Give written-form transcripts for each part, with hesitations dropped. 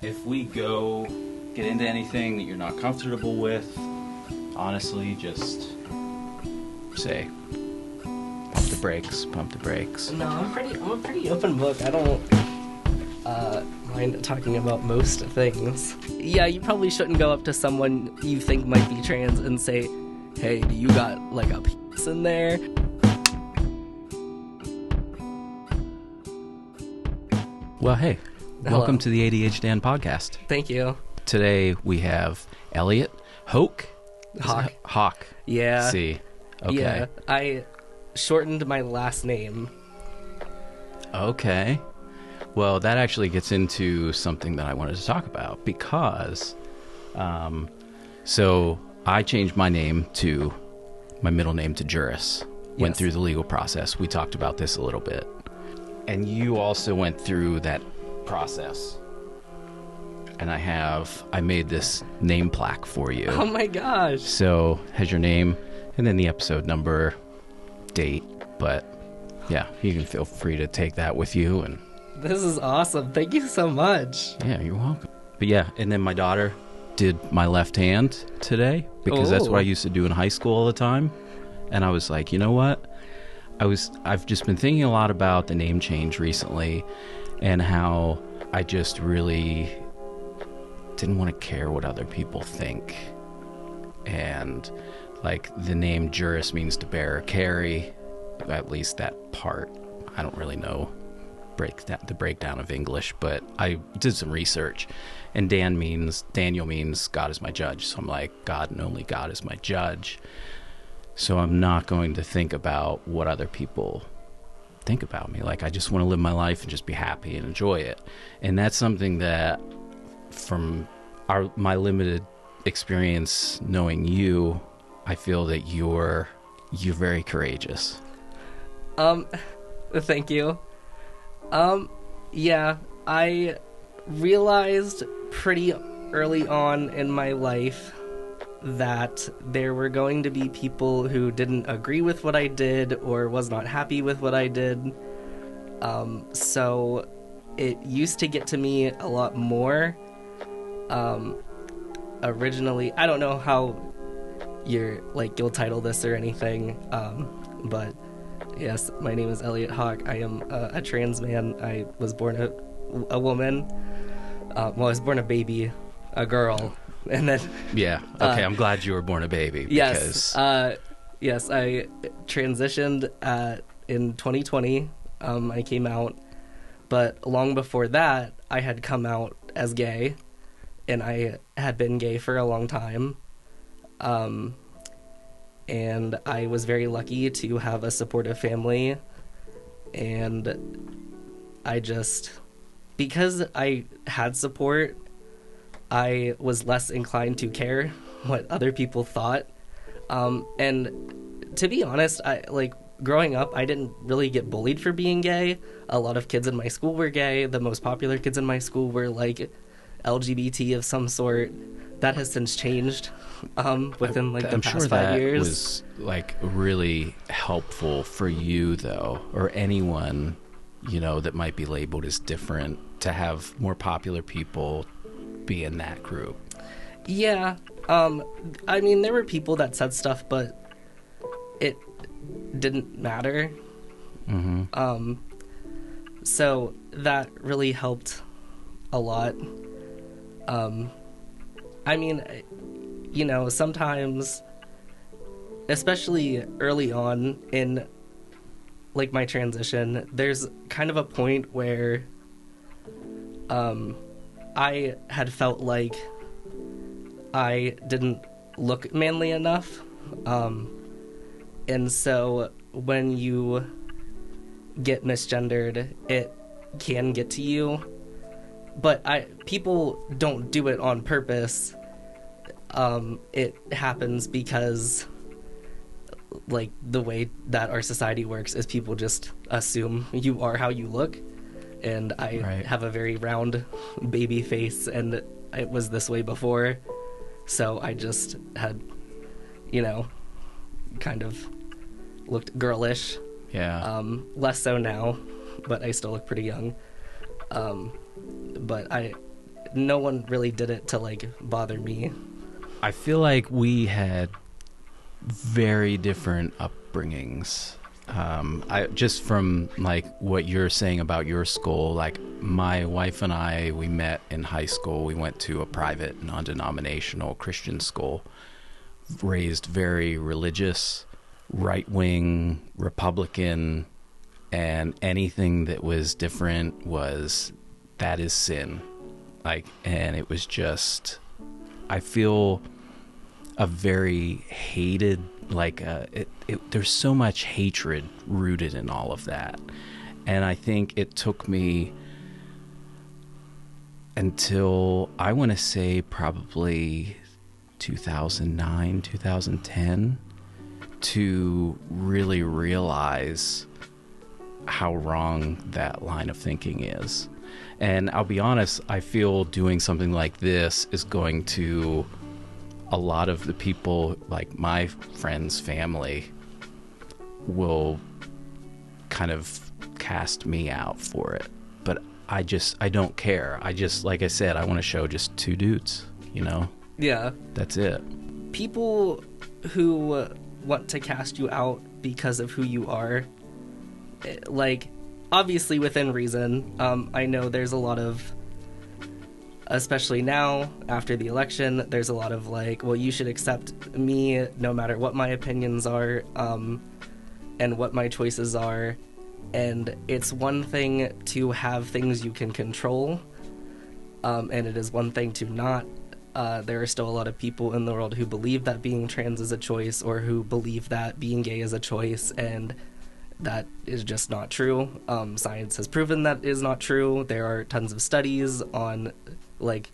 If we get into anything that you're not comfortable with, honestly, just say, pump the brakes. No, I'm a pretty open book. I don't mind talking about most things. Yeah, you probably shouldn't go up to someone you think might be trans and say, hey, you got like a piece in there. Well, hey, Hello. welcome to the ADHDan podcast. Thank you. Today we have Eliot, Hocke. Hocke. Yeah. See. Okay. Yeah, I shortened my last name. Okay. Well, that actually gets into something that I wanted to talk about because, so I changed my middle name to Juris. Went through the legal process. We talked about this a little bit. And you also went through that process. And I made this name plaque for you. Oh my gosh. So, has your name and then the episode number, date, but yeah, you can feel free to take that with you. And this is awesome. Thank you so much. Yeah, you're welcome. But yeah, and then my daughter did my left hand today because that's what I used to do in high school all the time. And I was like, you know what? I've just been thinking a lot about the name change recently and how I just really didn't want to care what other people think. And like the name Juris means to bear or carry, at least that part. I don't really know the breakdown of English, but I did some research. And Daniel means God is my judge. So I'm like, God and only God is my judge. So I'm not going to think about what other people think about me. Like, I just want to live my life and just be happy and enjoy it. And that's something that from my limited experience knowing you, I feel that you're very courageous. Thank you. Yeah, I realized pretty early on in my life that there were going to be people who didn't agree with what I did or was not happy with what I did. So it used to get to me a lot more. Originally, I don't know how you'll title this or anything, but yes, my name is Eliot Hocke. I am a trans man. I was born a woman. I was born a baby, a girl, and then... Yeah, okay, I'm glad you were born a baby. Because... Yes, I transitioned in 2020. I came out, but long before that, I had come out as gay, and I had been gay for a long time. And I was very lucky to have a supportive family, and because I had support, I was less inclined to care what other people thought. And to be honest, growing up, I didn't really get bullied for being gay. A lot of kids in my school were gay. The most popular kids in my school were LGBT of some sort. That has since changed within the past 5 years. I'm sure that was really helpful for you though, or anyone that might be labeled as different, to have more popular people be in that group. Yeah, I mean, there were people that said stuff, but it didn't matter. Mm-hmm. So that really helped a lot. I mean, sometimes, especially early on in, my transition, there's kind of a point where, I had felt like I didn't look manly enough. And so when you get misgendered, it can get to you. But people don't do it on purpose. It happens because, the way that our society works is people just assume you are how you look. And I have a very round baby face, and it was this way before. So I just had, kind of looked girlish. Yeah. Less so now, but I still look pretty young. But no one really did it to like bother me. I feel like we had very different upbringings. I just from like what you're saying about your school, like my wife and I, we met in high school. We went to a private non-denominational Christian school, raised very religious, right-wing, Republican, and anything that was different was, that is sin. Like, and it was just, I feel a very hated, like there's so much hatred rooted in all of that. And I think it took me until, I want to say probably 2009, 2010 to really realize how wrong that line of thinking is. And I'll be honest, I feel doing something like this is going to, a lot of the people, like my friends, family, will kind of cast me out for it. But I don't care. I just, like I said, I want to show just two dudes, you know? Yeah. That's it. People who want to cast you out because of who you are, like, obviously within reason. I know there's a lot of, especially now after the election, there's a lot of like, well, you should accept me no matter what my opinions are, and what my choices are. And it's one thing to have things you can control, and it is one thing to not. There are still a lot of people in the world who believe that being trans is a choice, or who believe that being gay is a choice, and that is just not true. Science has proven that is not true. There are tons of studies on like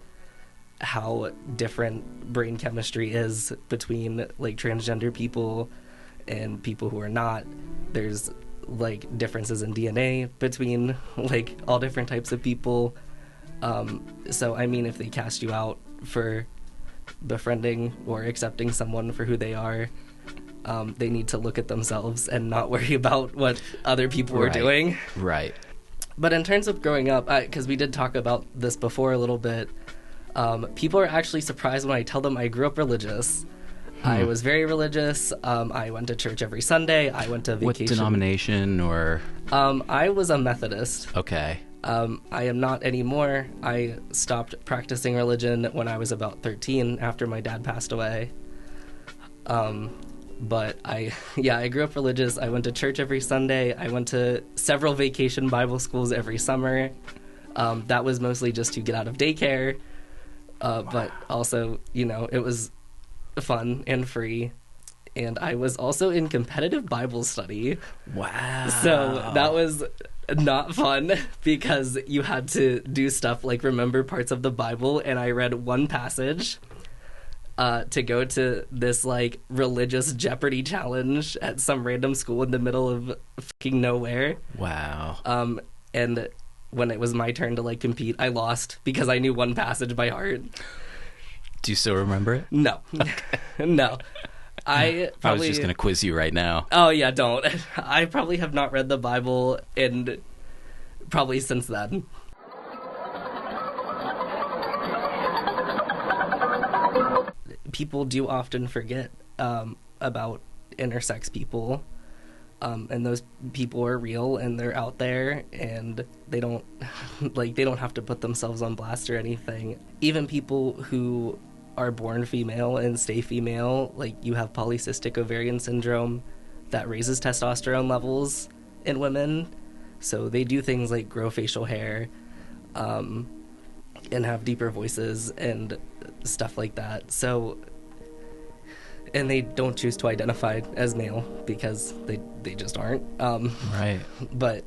how different brain chemistry is between like transgender people and people who are not. There's like differences in DNA between like all different types of people. So I mean, if they cast you out for befriending or accepting someone for who they are, they need to look at themselves and not worry about what other people are doing. Right. But in terms of growing up, because we did talk about this before a little bit, people are actually surprised when I tell them I grew up religious. I was very religious. I went to church every Sunday. I went to vacation. What denomination or? I was a Methodist. Okay. I am not anymore. I stopped practicing religion when I was about 13 after my dad passed away. But I grew up religious. I went to church every Sunday. I went to several vacation Bible schools every summer. That was mostly just to get out of daycare. But also, you know, it was fun and free. And I was also in competitive Bible study. Wow. So that was not fun because you had to do stuff like remember parts of the Bible. And I read one passage to go to this like religious Jeopardy challenge at some random school in the middle of fucking nowhere. Wow. And when it was my turn to like compete, I lost because I knew one passage by heart. Do you still remember it? No. No. I was just going to quiz you right now. Oh yeah, don't. I probably have not read the Bible in probably since then. People do often forget about intersex people, and those people are real and they're out there, and they don't have to put themselves on blast or anything. Even people who are born female and stay female, like you have polycystic ovarian syndrome that raises testosterone levels in women, so they do things like grow facial hair, and have deeper voices and stuff like that. So, and they don't choose to identify as male because they just aren't. Right. But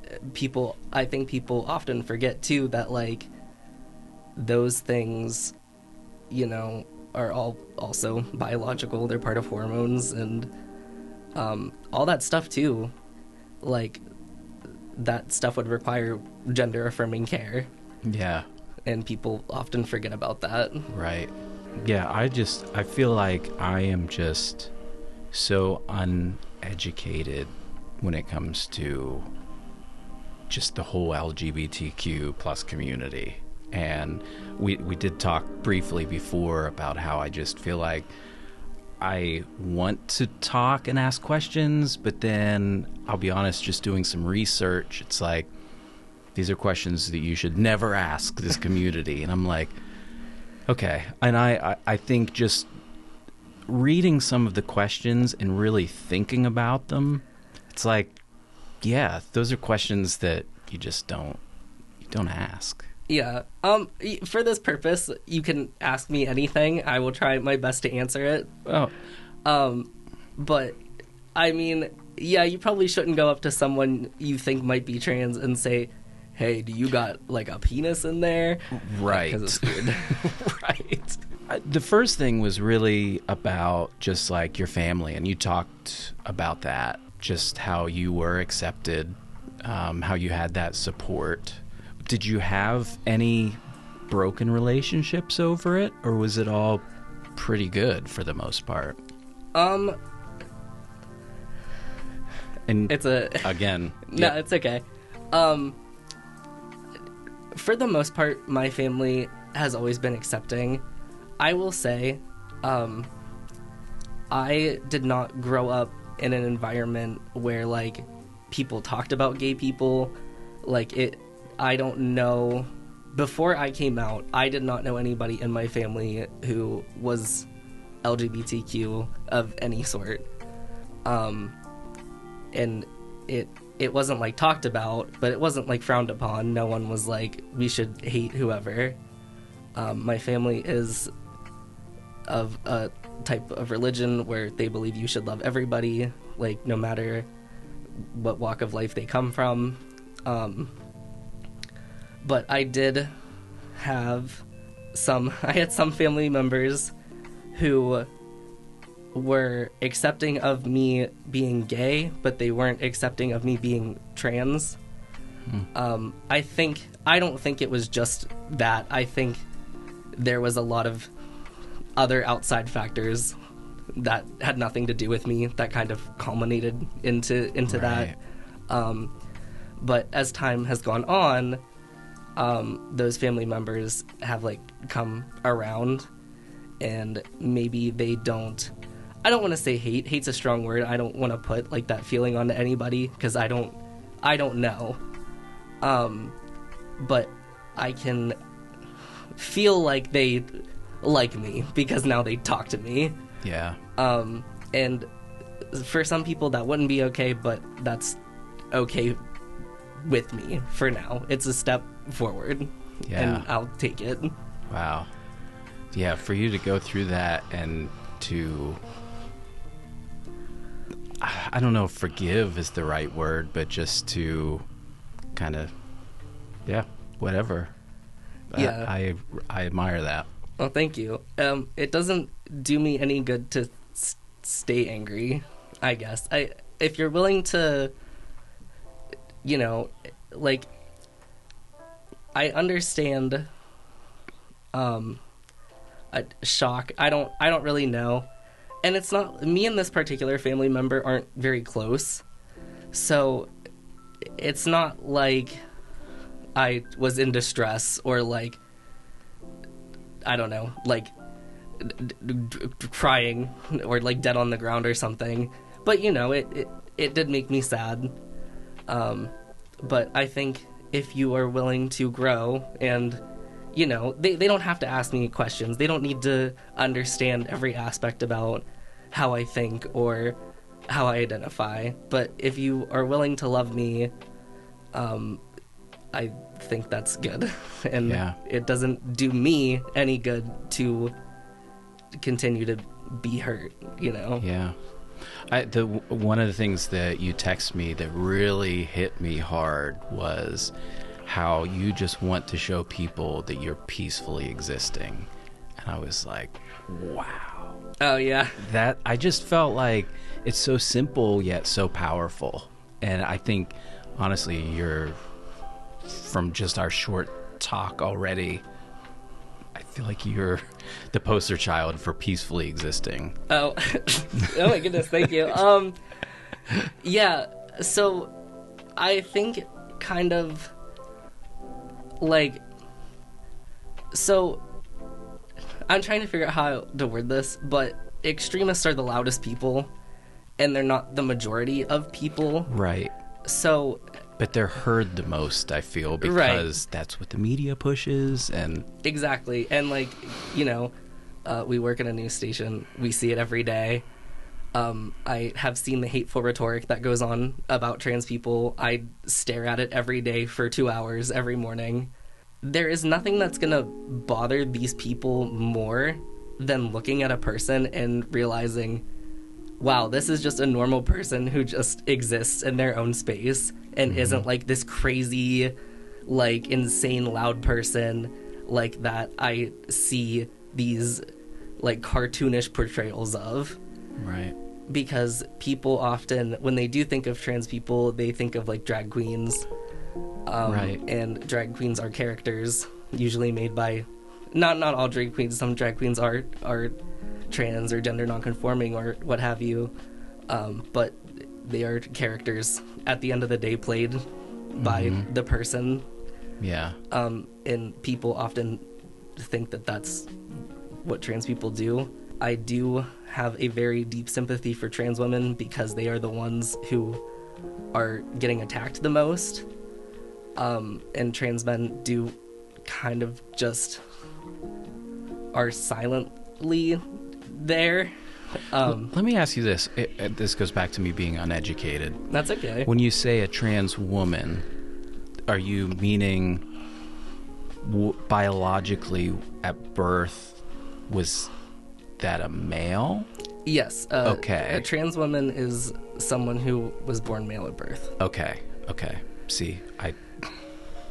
I think people often forget too that like those things, you know, are all also biological. They're part of hormones and all that stuff too. Like that stuff would require gender affirming care. Yeah. And people often forget about that. Right. Yeah, I feel like I am just so uneducated when it comes to just the whole LGBTQ plus community. And we did talk briefly before about how I just feel like I want to talk and ask questions, but then I'll be honest, just doing some research, it's like, these are questions that you should never ask this community. And I'm like, okay. And I think just reading some of the questions and really thinking about them, it's like, yeah, those are questions that you just don't ask. Yeah. For this purpose, you can ask me anything. I will try my best to answer it. Oh. But I mean, yeah, you probably shouldn't go up to someone you think might be trans and say, "Hey, do you got like a penis in there?" Right. Because it's weird. Right. The first thing was really about just like your family, and you talked about that, just how you were accepted, how you had that support. Did you have any broken relationships over it, or was it all pretty good for the most part? And it's again. No, it's okay. For the most part, my family has always been accepting. I will say, I did not grow up in an environment where like people talked about gay people. I don't know. Before I came out, I did not know anybody in my family who was LGBTQ of any sort. And it wasn't like talked about, but it wasn't like frowned upon. No one was like, we should hate whoever. My family is of a type of religion where they believe you should love everybody, like no matter what walk of life they come from. But I did have I had some family members who were accepting of me being gay, but they weren't accepting of me being trans. I don't think it was just that. I think there was a lot of other outside factors that had nothing to do with me that kind of culminated into Right. that. But as time has gone on, those family members have like come around, and maybe they don't. I don't want to say hate. Hate's a strong word. I don't want to put like that feeling onto anybody because I don't know. But I can feel like they like me because now they talk to me. Yeah. And for some people that wouldn't be okay, but that's okay with me for now. It's a step forward. Yeah. And I'll take it. Wow. Yeah, for you to go through that and to, I don't know if forgive is the right word, but just to kind of, yeah, whatever. Yeah. I admire that. Well, thank you. It doesn't do me any good to stay angry, I guess. If you're willing to, like, I understand shock. I don't really know. And it's not, me and this particular family member aren't very close. So it's not like I was in distress or like, I don't know, like crying or like dead on the ground or something. But it did make me sad. But I think if you are willing to grow and they don't have to ask me questions. They don't need to understand every aspect about how I think or how I identify. But if you are willing to love me, I think that's good. And It doesn't do me any good to continue to be hurt, Yeah. One of the things that you text me that really hit me hard was how you just want to show people that you're peacefully existing. And I was like, wow. Oh, yeah. That, I just felt like it's so simple yet so powerful. And I think, honestly, you're, from just our short talk already, I feel like you're the poster child for peacefully existing. Oh, oh my goodness, thank you. Yeah, so I think kind of like So, I'm trying to figure out how to word this, but extremists are the loudest people, and they're not the majority of people. Right. So... But they're heard the most, I feel, because that's what the media pushes, and... Exactly. And, like, you know, we work in a news station. We see it every day. I have seen the hateful rhetoric that goes on about trans people. I stare at it every day for 2 hours every morning. There is nothing that's going to bother these people more than looking at a person and realizing, wow, this is just a normal person who just exists in their own space and isn't like this crazy, like, insane loud person like that I see these, like, cartoonish portrayals of. Right. Because people often, when they do think of trans people, they think of, like, drag queens. Right. And drag queens are characters usually made by... Not all drag queens. Some drag queens are trans or gender nonconforming or what have you. But they are characters at the end of the day played by the person. Yeah. And people often think that that's what trans people do. I do have a very deep sympathy for trans women because they are the ones who are getting attacked the most. And trans men do kind of just are silently there. Let me ask you this. This goes back to me being uneducated. That's okay. When you say a trans woman, are you meaning biologically at birth was that a male? Yes. Okay. A trans woman is someone who was born male at birth. Okay. See,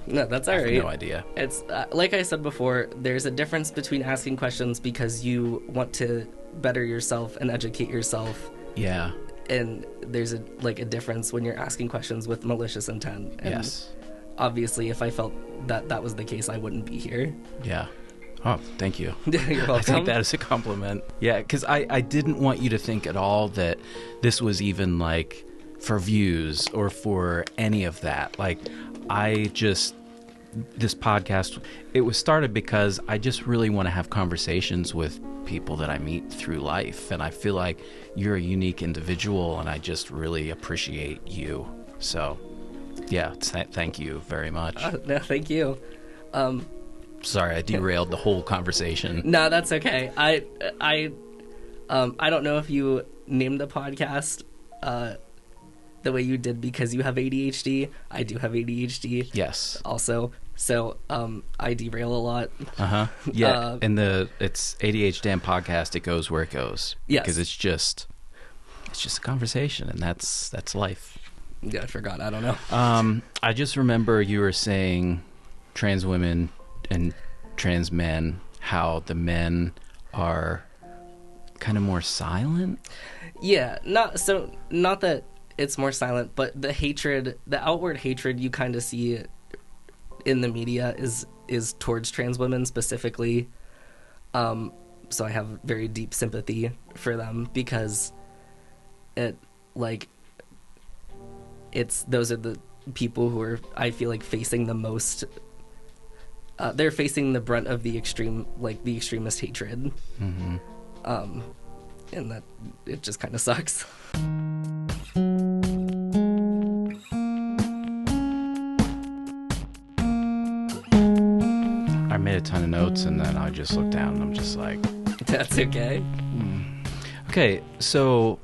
No, that's all right. I have no idea. It's like I said before, there's a difference between asking questions because you want to better yourself and educate yourself. Yeah. And there's a difference when you're asking questions with malicious intent. And yes. Obviously, if I felt that was the case, I wouldn't be here. Yeah. Oh, thank you. You're welcome. I take that as a compliment. Yeah, because I didn't want you to think at all that this was even, like, for views or for any of that. Like, this podcast, it was started because I just really want to have conversations with people that I meet through life. And I feel like you're a unique individual, and I just really appreciate you. So, yeah, thank you very much. No, thank you. Sorry, I derailed the whole conversation. No, that's okay. I don't know if you named the podcast the way you did because you have ADHD. I do have ADHD. Yes. Also. So, I derail a lot. Yeah. And it's ADHDan podcast. It goes where it goes. Yes. Because it's just a conversation, and that's life. Yeah, I forgot. I don't know. I just remember you were saying trans women and trans men, how the men are kind of more silent. Yeah. Not that it's more silent, but the outward hatred you kind of see in the media is towards trans women specifically. So I have very deep sympathy for them because those are the people who are, I feel like, facing the most. They're facing the brunt of the extremist hatred. Mm-hmm. And that it just kind of sucks. I made a ton of notes, and then I just looked down, and I'm just like... That's okay. Okay, so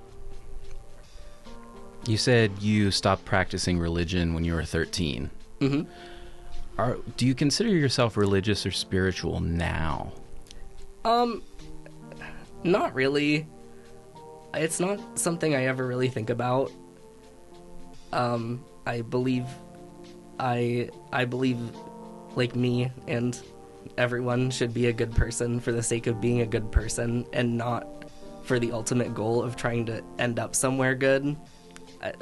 you said you stopped practicing religion when you were 13. Mm-hmm. Do you consider yourself religious or spiritual now? Not really. It's not something I ever really think about. I believe, like me and everyone should be a good person for the sake of being a good person and not for the ultimate goal of trying to end up somewhere good.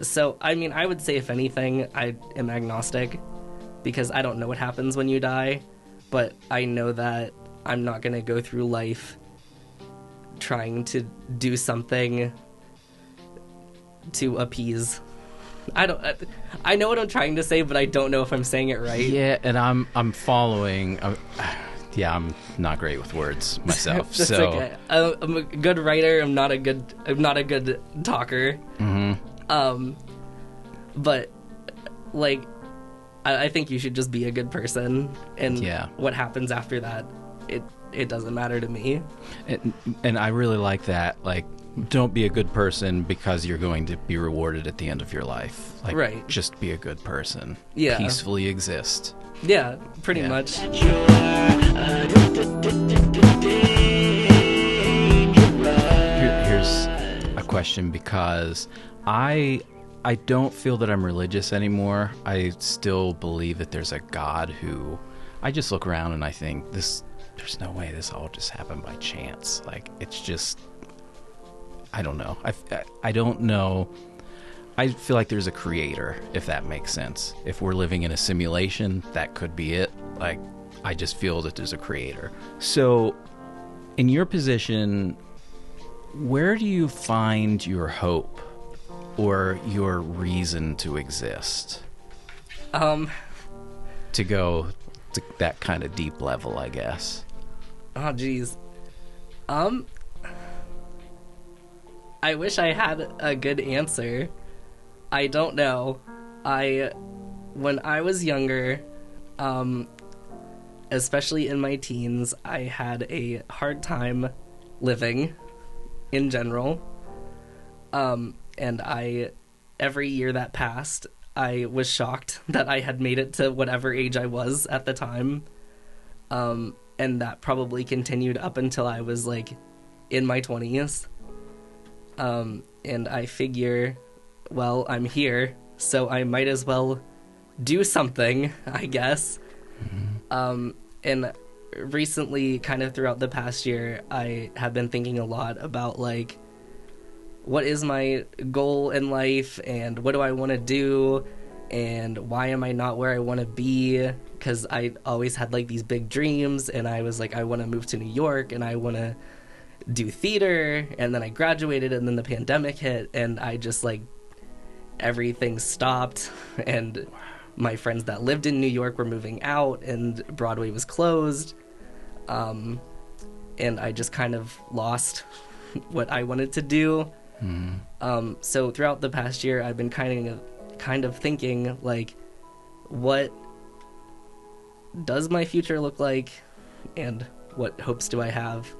So, I mean, I would say if anything, I am agnostic because I don't know what happens when you die, but I know that I'm not going to go through life trying to do something to appease. I know what I'm trying to say, but I don't know if I'm saying it right. Yeah, and I'm following. Yeah, I'm not great with words myself. That's so okay. I'm a good writer. I'm not a good talker. But like, I think you should just be a good person, and what happens after that, it doesn't matter to me. And I really like that. Like, don't be a good person because you're going to be rewarded at the end of your life. Like, right. Just be a good person. Yeah. Peacefully exist. Yeah, pretty much. Here's a question, because I don't feel that I'm religious anymore. I still believe that there's a God who... I just look around and I think, there's no way this all just happened by chance. Like, it's just... I don't know. I don't know. I feel like there's a creator, if that makes sense. If we're living in a simulation, that could be it. Like, I just feel that there's a creator. So, in your position, where do you find your hope or your reason to exist? To go to that kind of deep level, I guess. Oh, geez. I wish I had a good answer. I don't know. When I was younger, especially in my teens, I had a hard time living in general. And every year that passed, I was shocked that I had made it to whatever age I was at the time. And that probably continued up until I was like in my 20s. And I figure, well, I'm here, so I might as well do something, I guess. And recently, kind of throughout the past year, I have been thinking a lot about, like, what is my goal in life, and what do I want to do, and why am I not where I want to be? Because I always had, like, these big dreams, and I was like, I want to move to New York, and I want to do theater, and then I graduated, and then the pandemic hit, and I just, like, everything stopped, and my friends that lived in New York were moving out, and Broadway was closed, and I just kind of lost what I wanted to do. So throughout the past year, I've been kind of thinking, like, what does my future look like, and what hopes do I have?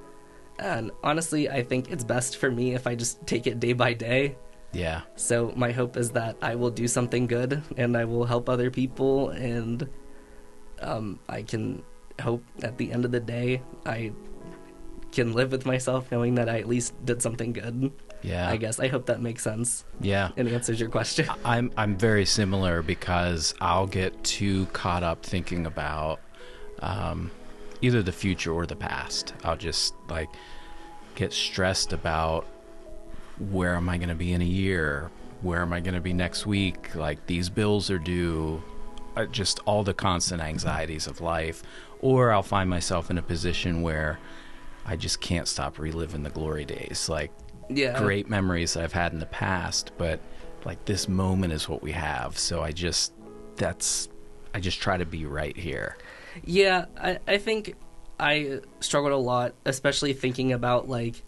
And honestly, I think it's best for me if I just take it day by day. Yeah. So my hope is that I will do something good, and I will help other people, and I can hope at the end of the day I can live with myself knowing that I at least did something good. Yeah. I guess. I hope that makes sense. Yeah. And answers your question. I'm very similar, because I'll get too caught up thinking about either the future or the past. I'll just, like, get stressed about where am I going to be in a year? Where am I going to be next week? Like, these bills are due. Just all the constant anxieties of life. Or I'll find myself in a position where I just can't stop reliving the glory days. Like, great memories that I've had in the past, but, like, this moment is what we have. So I just try to be right here. Yeah, I think I struggled a lot, especially thinking about, like,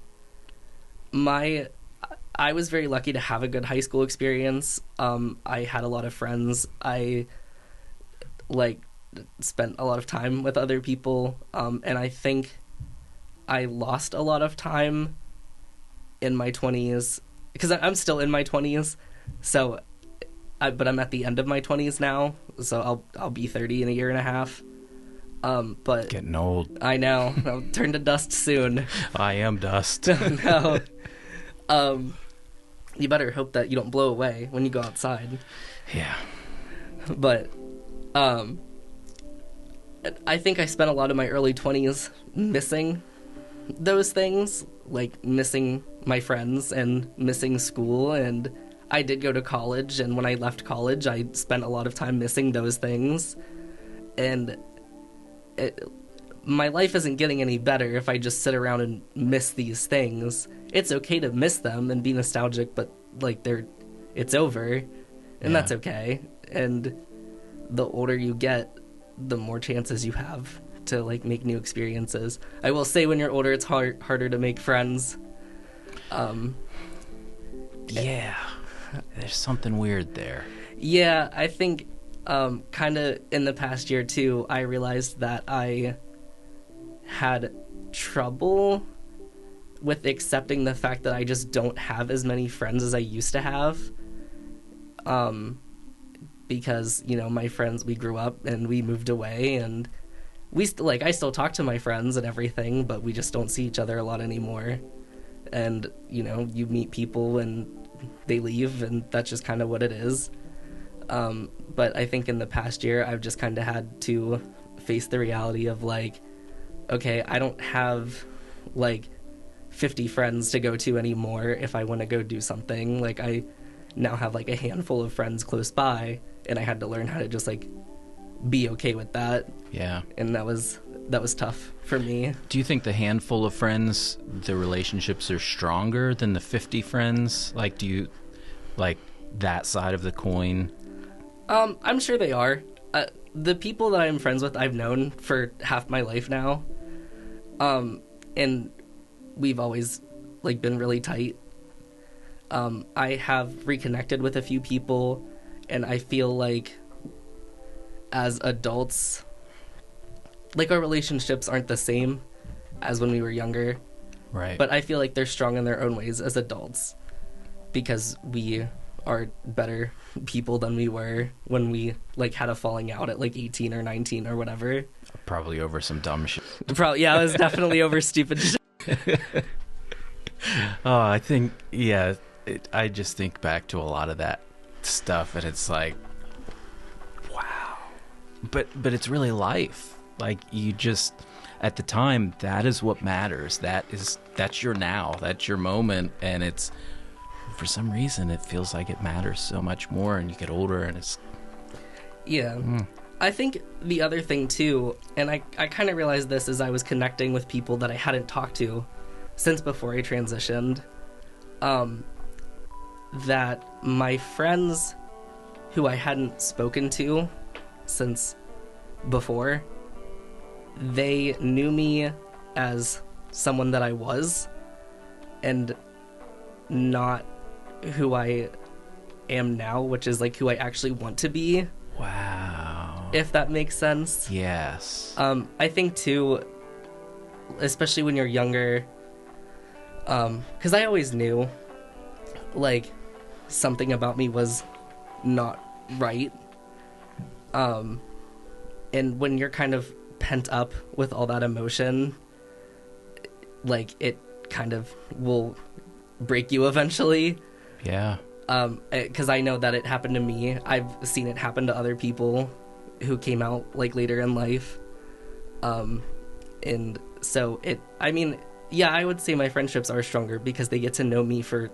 I was very lucky to have a good high school experience. I had a lot of friends. I, like, spent a lot of time with other people, and I think I lost a lot of time in my 20s, because I'm still in my 20s, so, but I'm at the end of my 20s now, so I'll be 30 in a year and a half. But getting old. I know. I'll turn to dust soon. I am dust. No. You better hope that you don't blow away when you go outside. Yeah. But I think I spent a lot of my early 20s missing those things, like missing my friends and missing school, and I did go to college, and when I left college, I spent a lot of time missing those things, and my life isn't getting any better if I just sit around and miss these things. It's okay to miss them and be nostalgic, but, like, it's over, and that's okay. And the older you get, the more chances you have to like make new experiences. I will say when you're older, it's harder to make friends. Yeah, there's something weird there. Yeah, I think kind of in the past year too, I realized that I had trouble with accepting the fact that I just don't have as many friends as I used to have. Because, you know, my friends, we grew up and we moved away, and I still talk to my friends and everything, but we just don't see each other a lot anymore. And, you know, you meet people and they leave, and that's just kind of what it is. But I think in the past year, I've just kind of had to face the reality of, like, okay, I don't have, like, 50 friends to go to anymore if I want to go do something. Like, I now have, like, a handful of friends close by, and I had to learn how to just, like, be okay with that. Yeah. And that was tough for me. Do you think the handful of friends, the relationships are stronger than the 50 friends? Like, do you, like, that side of the coin? I'm sure they are. The people that I'm friends with, I've known for half my life now. And we've always, like, been really tight. I have reconnected with a few people, and I feel like as adults, like, our relationships aren't the same as when we were younger. Right. But I feel like they're strong in their own ways as adults, because we are better people than we were when we, like, had a falling out at, like, 18 or 19 or whatever. Probably over some dumb shit. Yeah, it was definitely over stupid shit. Oh, I think, yeah, I just think back to a lot of that stuff, and it's like, wow. But it's really life. Like, you just, at the time, that is what matters. That's your now. That's your moment, and it's, for some reason, it feels like it matters so much more, and you get older, and it's... Yeah. I think the other thing, too, and I kind of realized this as I was connecting with people that I hadn't talked to since before I transitioned, that my friends who I hadn't spoken to since before, they knew me as someone that I was, and not who I am now, which is, like, who I actually want to be. Wow. If that makes sense. Yes. I think, too, especially when you're younger, because I always knew, like, something about me was not right. And when you're kind of pent up with all that emotion, like, it kind of will break you eventually. Yeah. Because I know that it happened to me. I've seen it happen to other people who came out, like, later in life. And so I mean, yeah, I would say my friendships are stronger because they get to know me for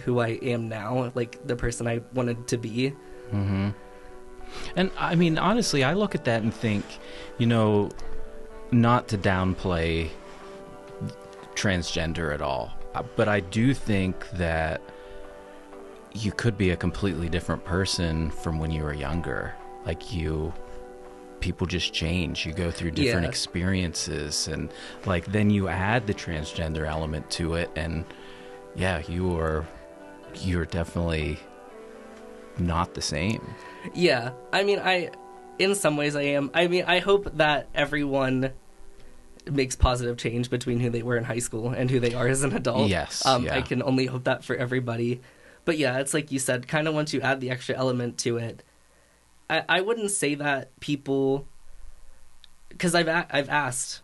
who I am now, like, the person I wanted to be. Mm-hmm. And, I mean, honestly, I look at that and think, you know, not to downplay transgender at all, but I do think that you could be a completely different person from when you were younger. Like, people just change. You go through different experiences, and, like, then you add the transgender element to it, and yeah, you're definitely not the same. Yeah, I mean, in some ways I am. I mean, I hope that everyone makes positive change between who they were in high school and who they are as an adult. Yes. I can only hope that for everybody. But yeah, it's like you said, kind of once you add the extra element to it, I wouldn't say that people, because I've asked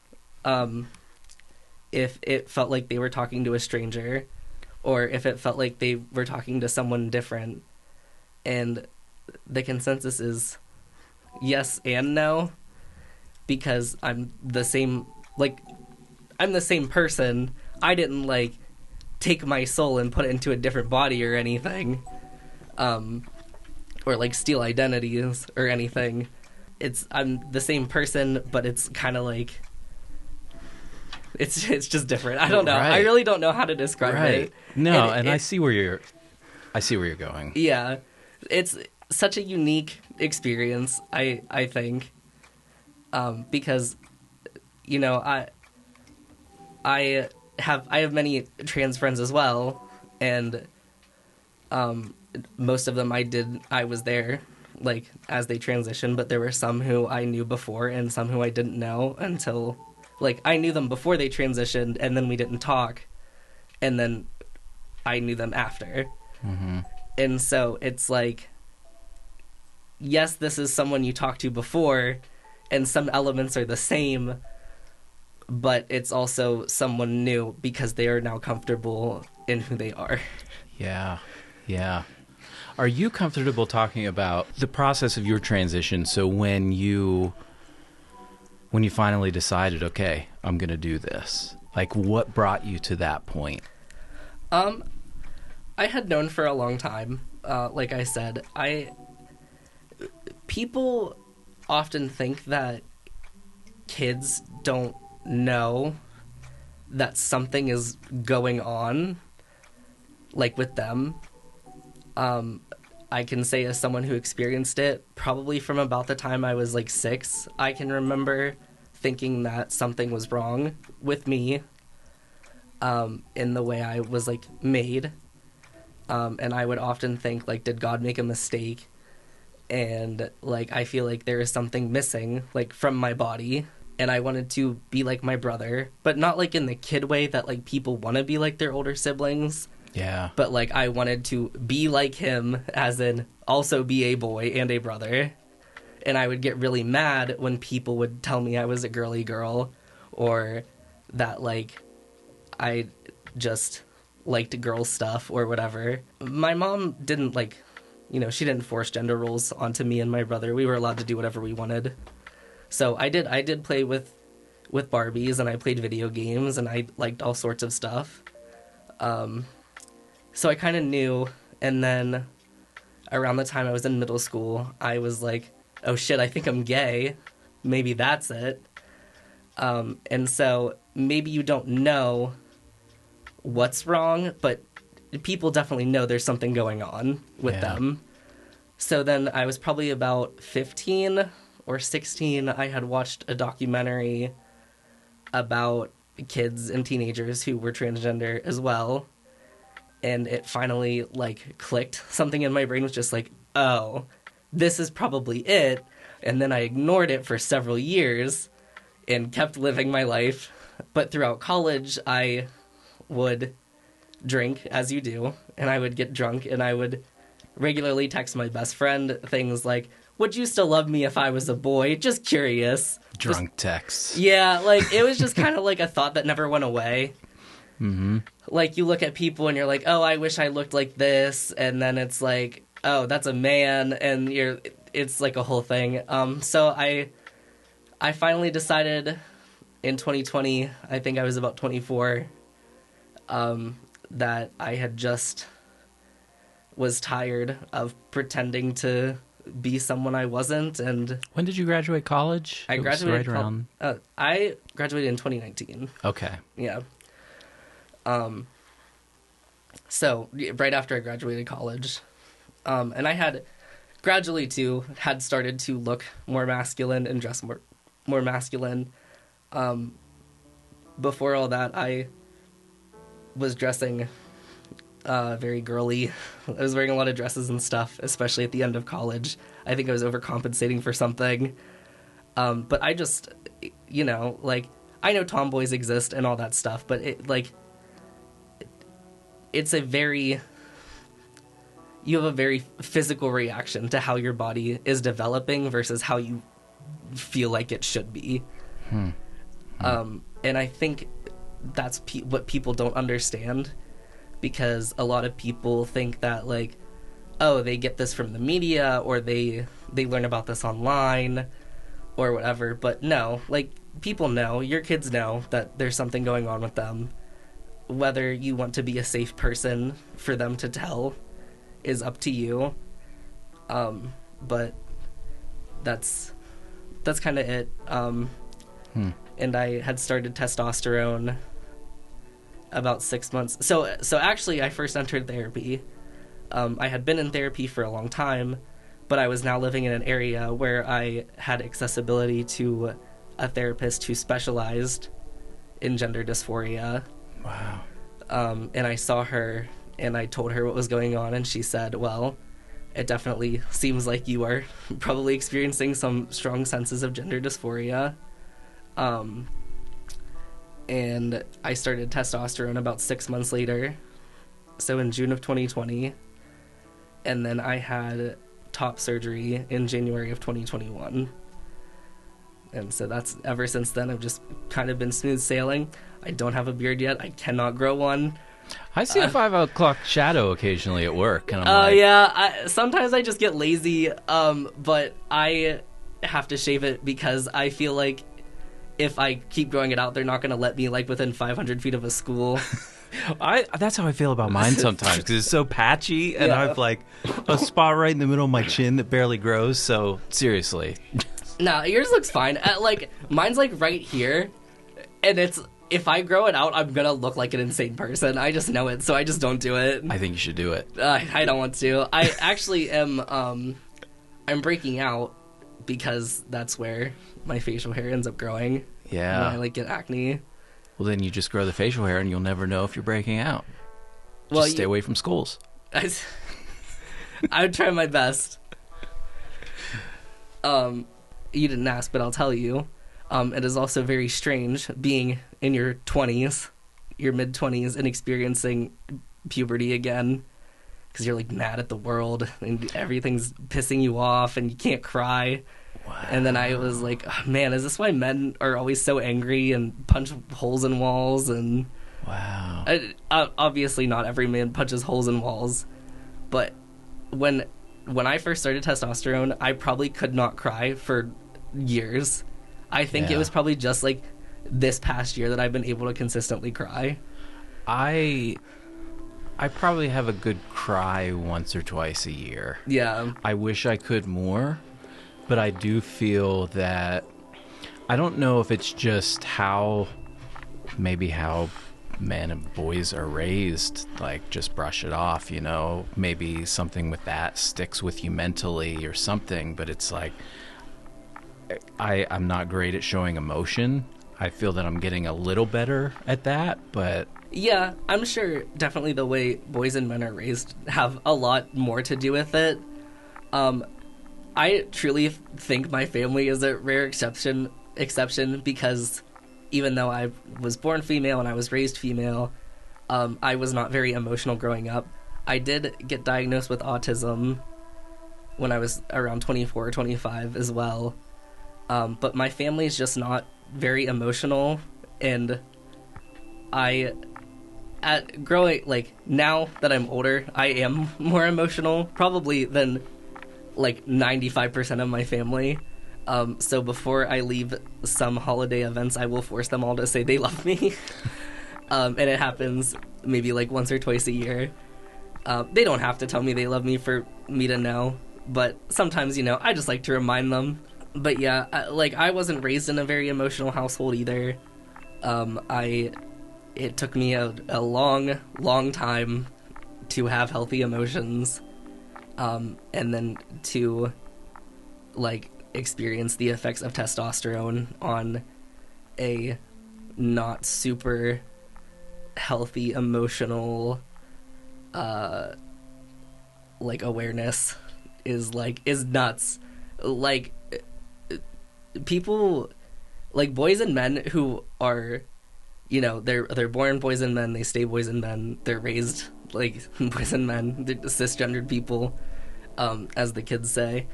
if it felt like they were talking to a stranger, or if it felt like they were talking to someone different, and the consensus is yes and no, because I'm the same person. I didn't, like, take my soul and put it into a different body or anything, or, like, steal identities or anything. I'm the same person, but it's kind of like it's just different. I don't know. Right. I really don't know how to describe it. No, and I see where you're going. Yeah, it's such a unique experience. I think, because you know, I have many trans friends as well, and most of them I was there, like, as they transitioned, but there were some who I knew before and some who I didn't know until, like, I knew them before they transitioned, and then we didn't talk, and then I knew them after. Mm-hmm. And so it's like, yes, this is someone you talked to before, and some elements are the same, but it's also someone new because they are now comfortable in who they are. Yeah, yeah. Are you comfortable talking about the process of your transition? So when you finally decided, okay, I'm going to do this, like, what brought you to that point? I had known for a long time, like I said, people often think that kids don't know that something is going on, like, with them. I can say, as someone who experienced it, probably from about the time I was, like, 6, I can remember thinking that something was wrong with me, in the way I was, like, made. And I would often think, like, did God make a mistake? And, like, I feel like there is something missing, like, from my body. And I wanted to be like my brother, but not, like, in the kid way that, like, people want to be like their older siblings. Yeah. But, like, I wanted to be like him, as in also be a boy and a brother. And I would get really mad when people would tell me I was a girly girl, or that, like, I just liked girl stuff or whatever. My mom didn't, like, you know, she didn't force gender roles onto me and my brother. We were allowed to do whatever we wanted. So I did play with Barbies, and I played video games, and I liked all sorts of stuff. So I kind of knew, and then around the time I was in middle school, I was like, oh shit, I think I'm gay. Maybe that's it. And so maybe you don't know what's wrong, but people definitely know there's something going on with them. So then I was probably about 15 or 16. I had watched a documentary about kids and teenagers who were transgender as well. And it finally, like, clicked. Something in my brain was just like, oh, this is probably it. And then I ignored it for several years and kept living my life. But throughout college, I would drink, as you do, and I would get drunk, and I would regularly text my best friend things like, would you still love me if I was a boy? Just curious. Drunk texts. Yeah, like, it was just kind of like a thought that never went away. Mm-hmm. Like, you look at people and you're like, oh, I wish I looked like this, and then it's like, oh, that's a man, and it's like a whole thing. So I finally decided in 2020, I think I was about 24, that I had just was tired of pretending to be someone I wasn't. And when did you graduate college? I graduated right around. I graduated in 2019. Okay. Yeah. So right after I graduated college, and I had gradually had started to look more masculine and dress more masculine. Before all that, I was dressing very girly. I was wearing a lot of dresses and stuff, especially at the end of college. I think I was overcompensating for something. But I just, you know, like, I know tomboys exist and all that stuff, but it's you have a very physical reaction to how your body is developing versus how you feel like it should be. And I think that's what people don't understand, because a lot of people think that, like, oh, they get this from the media, or they learn about this online or whatever. But no, like, people know, your kids know that there's something going on with them. Whether you want to be a safe person for them to tell is up to you. But that's kind of it. And I had started testosterone about 6 months. So actually, I first entered therapy. I had been in therapy for a long time, but I was now living in an area where I had accessibility to a therapist who specialized in gender dysphoria. Wow. And I saw her, and I told her what was going on, and she said, well, it definitely seems like you are probably experiencing some strong senses of gender dysphoria. And I started testosterone about 6 months later, so in June of 2020, and then I had top surgery in January of 2021. And so that's, ever since then, I've just kind of been smooth sailing. I don't have a beard yet. I cannot grow one. I see a 5 o'clock shadow occasionally at work, and I'm like... Yeah, sometimes I just get lazy, but I have to shave it because I feel like if I keep growing it out, they're not going to let me, like, within 500 feet of a school. That's how I feel about mine sometimes, because it's so patchy, and Yeah. I have, like, a spot right in the middle of my chin that barely grows, so seriously. Nah, yours looks fine. Like, mine's, like, right here, and it's... If I grow it out, I'm gonna look like an insane person. I just know it, so I just don't do it. I think you should do it. I don't want to. I actually am, I'm breaking out because that's where my facial hair ends up growing. Yeah. When I, like, get acne. Well, then you just grow the facial hair and you'll never know if you're breaking out. Well, Just stay away from schools. I would try my best. You didn't ask, but I'll tell you. It is also very strange being in your 20s, your mid-20s, and experiencing puberty again, because you're, like, mad at the world, and everything's pissing you off, and you can't cry. Wow. And then I was like, oh, man, is this why men are always so angry and punch holes in walls? And Wow. Obviously not every man punches holes in walls, but when I first started testosterone, I probably could not cry for years. I think it was probably just, like, this past year that I've been able to consistently cry. I probably have a good cry once or twice a year. Yeah. I wish I could more, but I do feel that... I don't know if it's just how men and boys are raised, like, just brush it off, you know? Maybe something with that sticks with you mentally or something, but it's like... I'm not great at showing emotion. I feel that I'm getting a little better at that, but... Yeah, I'm sure definitely the way boys and men are raised have a lot more to do with it. I truly think my family is a rare exception because even though I was born female and I was raised female, I was not very emotional growing up. I did get diagnosed with autism when I was around 24 or 25 as well. But my family is just not very emotional, and now that I'm older, I am more emotional, probably than, like, 95% of my family. So before I leave some holiday events, I will force them all to say they love me. And it happens maybe, like, once or twice a year. They don't have to tell me they love me for me to know, but sometimes, you know, I just like to remind them. But yeah, I wasn't raised in a very emotional household either. It took me a long, long time to have healthy emotions, and then to, like, experience the effects of testosterone on a not super healthy emotional, like, awareness is nuts. Like, people, like, boys and men who are, you know, they're born boys and men, they stay boys and men, they're raised like boys and men, they're cisgendered people, as the kids say.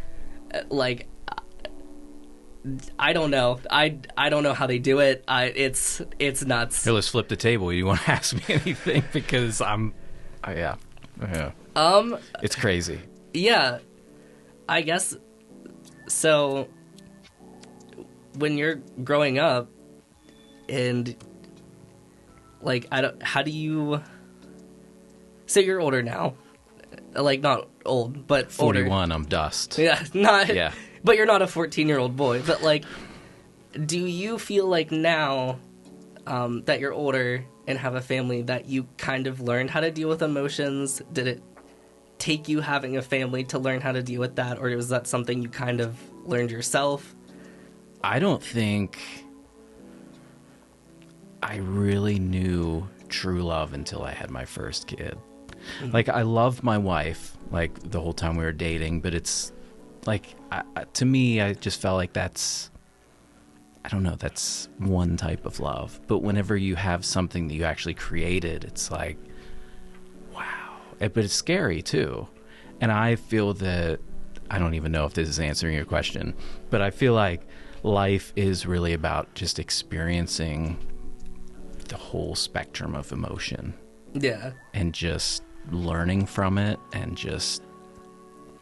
Like, I don't know. I don't know how they do it. It's nuts. Here, let's flip the table. You want to ask me anything? Because yeah. It's crazy. Yeah, I guess. So, when you're growing up, and, like, how do you... So you're older now. Like, not old, but 41, older. I'm dust. Yeah, not... Yeah. But you're not a 14-year-old boy. But, like, do you feel like now that you're older and have a family that you kind of learned how to deal with emotions? Did it take you having a family to learn how to deal with that? Or was that something you kind of learned yourself? I don't think I really knew true love until I had my first kid. Like, I loved my wife, like, the whole time we were dating, but it's, like, to me, I just felt like that's, I don't know, that's one type of love. But whenever you have something that you actually created, it's like, wow. But it's scary, too. And I feel that, I don't even know if this is answering your question, but I feel like life is really about just experiencing the whole spectrum of emotion. Yeah. And just learning from it and just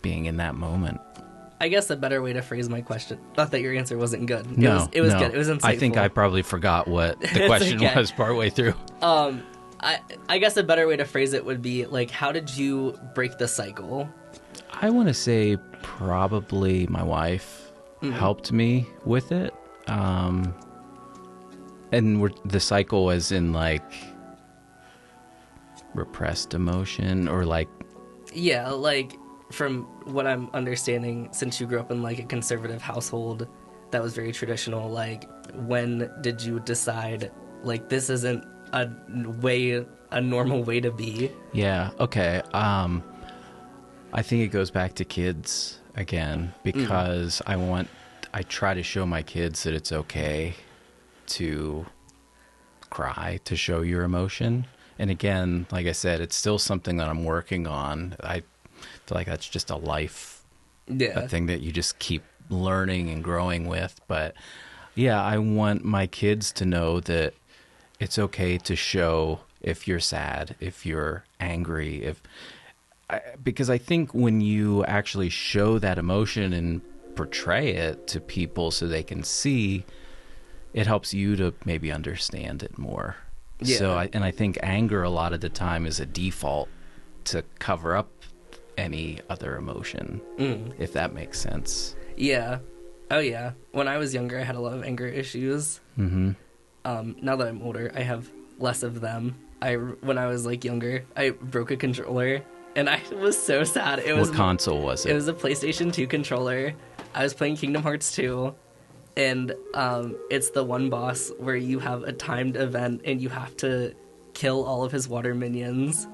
being in that moment. I guess a better way to phrase my question, not that your answer wasn't good. It was good. It was insightful. I think I probably forgot what the question was partway through. I guess a better way to phrase it would be, like, how did you break the cycle? I want to say probably my wife helped me with it. And the cycle was in, like, repressed emotion or, like... Yeah, like, from what I'm understanding, since you grew up in, like, a conservative household that was very traditional, like, when did you decide, like, this isn't a normal way to be? Yeah, okay. I think it goes back to kids again, because I try to show my kids that it's okay to cry, to show your emotion. And again, like I said, it's still something that I'm working on. I feel like that's just a life a thing that you just keep learning and growing with. But yeah, I want my kids to know that it's okay to show if you're sad, if you're angry, because I think when you actually show that emotion and portray it to people so they can see, it helps you to maybe understand it more. Yeah. So I think anger a lot of the time is a default to cover up any other emotion, if that makes sense. Yeah. Oh, yeah. When I was younger, I had a lot of anger issues. Mm-hmm. Now that I'm older, I have less of them. When I was, like, younger, I broke a controller, and I was so sad. What console was it? It was a PlayStation 2 controller. I was playing Kingdom Hearts 2, and it's the one boss where you have a timed event, and you have to kill all of his water minions.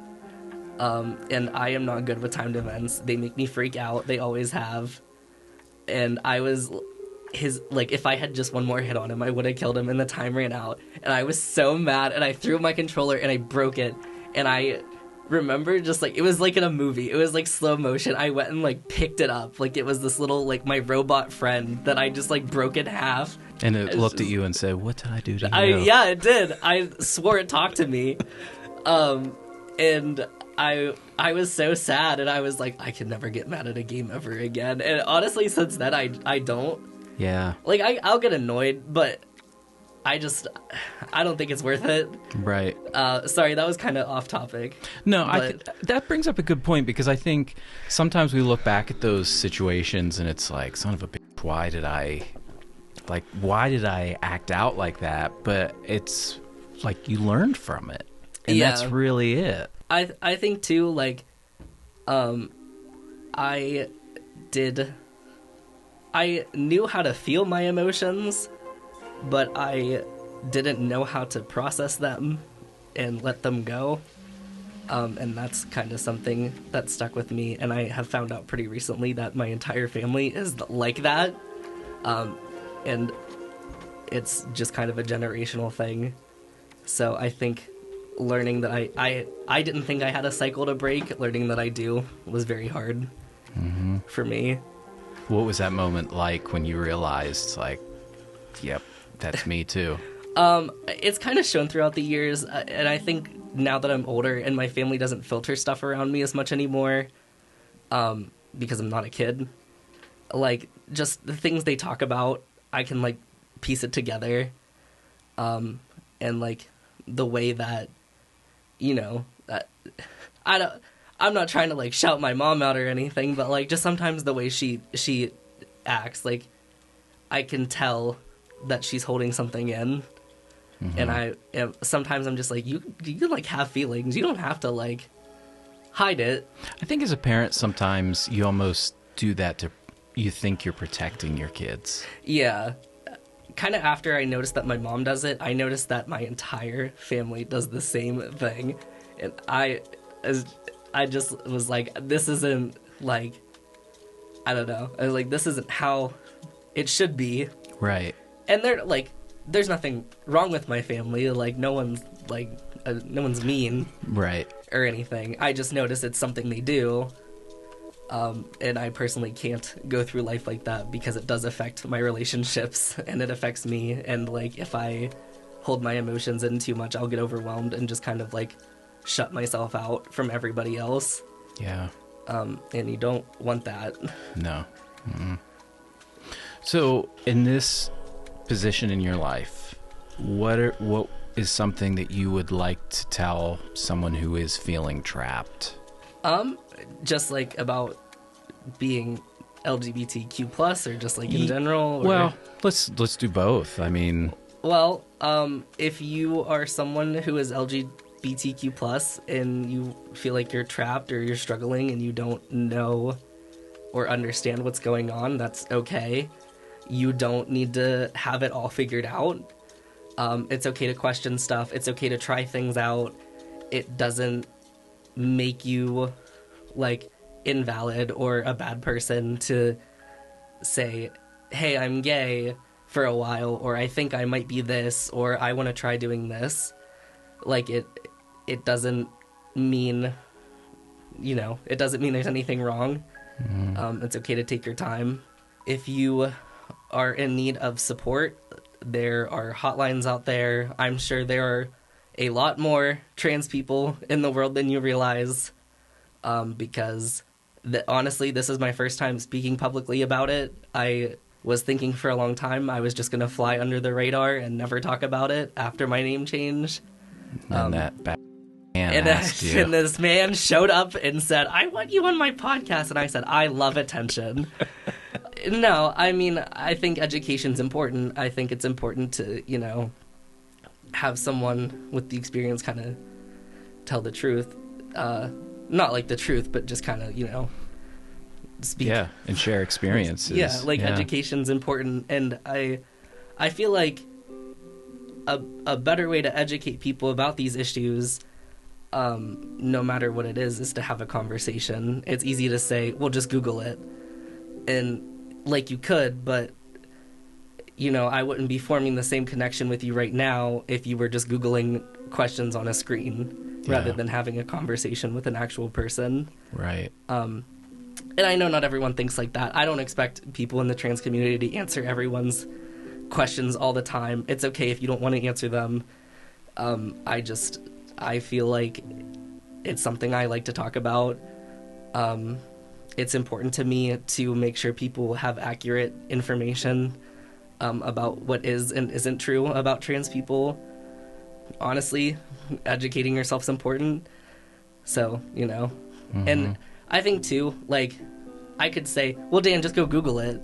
And I am not good with timed events. They make me freak out. They always have. And I was... if I had just one more hit on him, I would have killed him, and the time ran out. And I was so mad, and I threw my controller, and I broke it. And I remember just, like, it was like in a movie. It was, like, slow motion. I went and, like, picked it up. Like, it was this little, like, my robot friend that I just, like, broke in half. And it looked at you and said, "What did I do to you?" Yeah, it did. I swore it talked to me. And I was so sad, and I was like, I can never get mad at a game ever again. And honestly, since then, I don't. Yeah. Like, I'll get annoyed, but I don't think it's worth it. Right. Sorry, that was kind of off topic. No, that brings up a good point, because I think sometimes we look back at those situations and it's like, son of a bitch, why did I act out like that? But it's like you learned from it. And that's really it. I think too, like, I knew how to feel my emotions, but I didn't know how to process them and let them go. And that's kind of something that stuck with me. And I have found out pretty recently that my entire family is like that. And it's just kind of a generational thing. So I think learning that I didn't think I had a cycle to break, learning that I do was very hard for me. What was that moment like when you realized, like, yep, that's me too? It's kind of shown throughout the years, and I think now that I'm older and my family doesn't filter stuff around me as much anymore, because I'm not a kid, like, just the things they talk about, I can, like, piece it together, and, like, the way that, you know, that I'm not trying to, like, shout my mom out or anything, but, like, just sometimes the way she acts, like, I can tell that she's holding something in. And sometimes I'm just like, you can, like, have feelings. You don't have to, like, hide it. I think as a parent, sometimes you almost do that you think you're protecting your kids. Yeah. kind of after I noticed that my mom does it, I noticed that my entire family does the same thing. And I just was like, this isn't, like, I don't know. I was like, this isn't how it should be. Right. And they're, like, there's nothing wrong with my family. Like, no one's mean. Right. Or anything. I just notice it's something they do. And I personally can't go through life like that because it does affect my relationships and it affects me. And, like, if I hold my emotions in too much, I'll get overwhelmed and just kind of, like, shut myself out from everybody else. Yeah. And you don't want that. No. Mm-mm. So, in this position in your life, what is something that you would like to tell someone who is feeling trapped? Just like about being LGBTQ plus, or just like in general. Or... Well, let's do both. I mean, well, if you are someone who is LGBTQ plus and you feel like you're trapped or you're struggling and you don't know or understand what's going on, that's okay. You don't need to have it all figured out. It's okay to question stuff. It's okay to try things out. It doesn't make you, like, invalid or a bad person to say, hey, I'm gay for a while, or I think I might be this, or I want to try doing this. Like, it doesn't mean, it doesn't mean there's anything wrong. Mm-hmm. It's okay to take your time. If you are in need of support, there are hotlines out there. I'm sure there are a lot more trans people in the world than you realize, because honestly, this is my first time speaking publicly about it. I was thinking for a long time I was just going to fly under the radar and never talk about it after my name change. And that bad man and this man showed up and said, I want you on my podcast. And I said, I love attention. No, I mean, I think education's important. I think it's important to, have someone with the experience kind of tell the truth. Not like the truth, but just kind of, speak. Yeah, and share experiences. Yeah, education's important. And I feel like a better way to educate people about these issues, no matter what it is to have a conversation. It's easy to say, well, just Google it. And, like, you could, but, I wouldn't be forming the same connection with you right now if you were just Googling questions on a screen rather than having a conversation with an actual person. Right. And I know not everyone thinks like that. I don't expect people in the trans community to answer everyone's questions all the time. It's okay if you don't want to answer them. I feel like it's something I like to talk about. It's important to me to make sure people have accurate information about what is and isn't true about trans people. Honestly, educating yourself is important. So, Mm-hmm. And I think, too, like, I could say, well, Dan, just go Google it.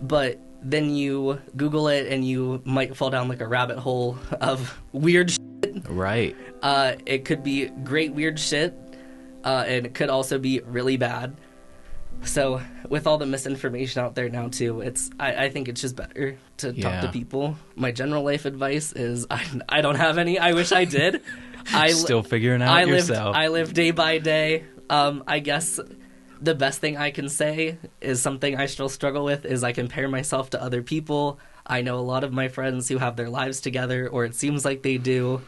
But then you Google it and you might fall down, like, a rabbit hole of weird shit. Right. It could be great weird shit, and it could also be really bad. So with all the misinformation out there now, too, I think it's just better to talk to people. My general life advice is I don't have any. I wish I did. Still figuring out yourself. I live day by day. I guess the best thing I can say is something I still struggle with is I compare myself to other people. I know a lot of my friends who have their lives together, or it seems like they do.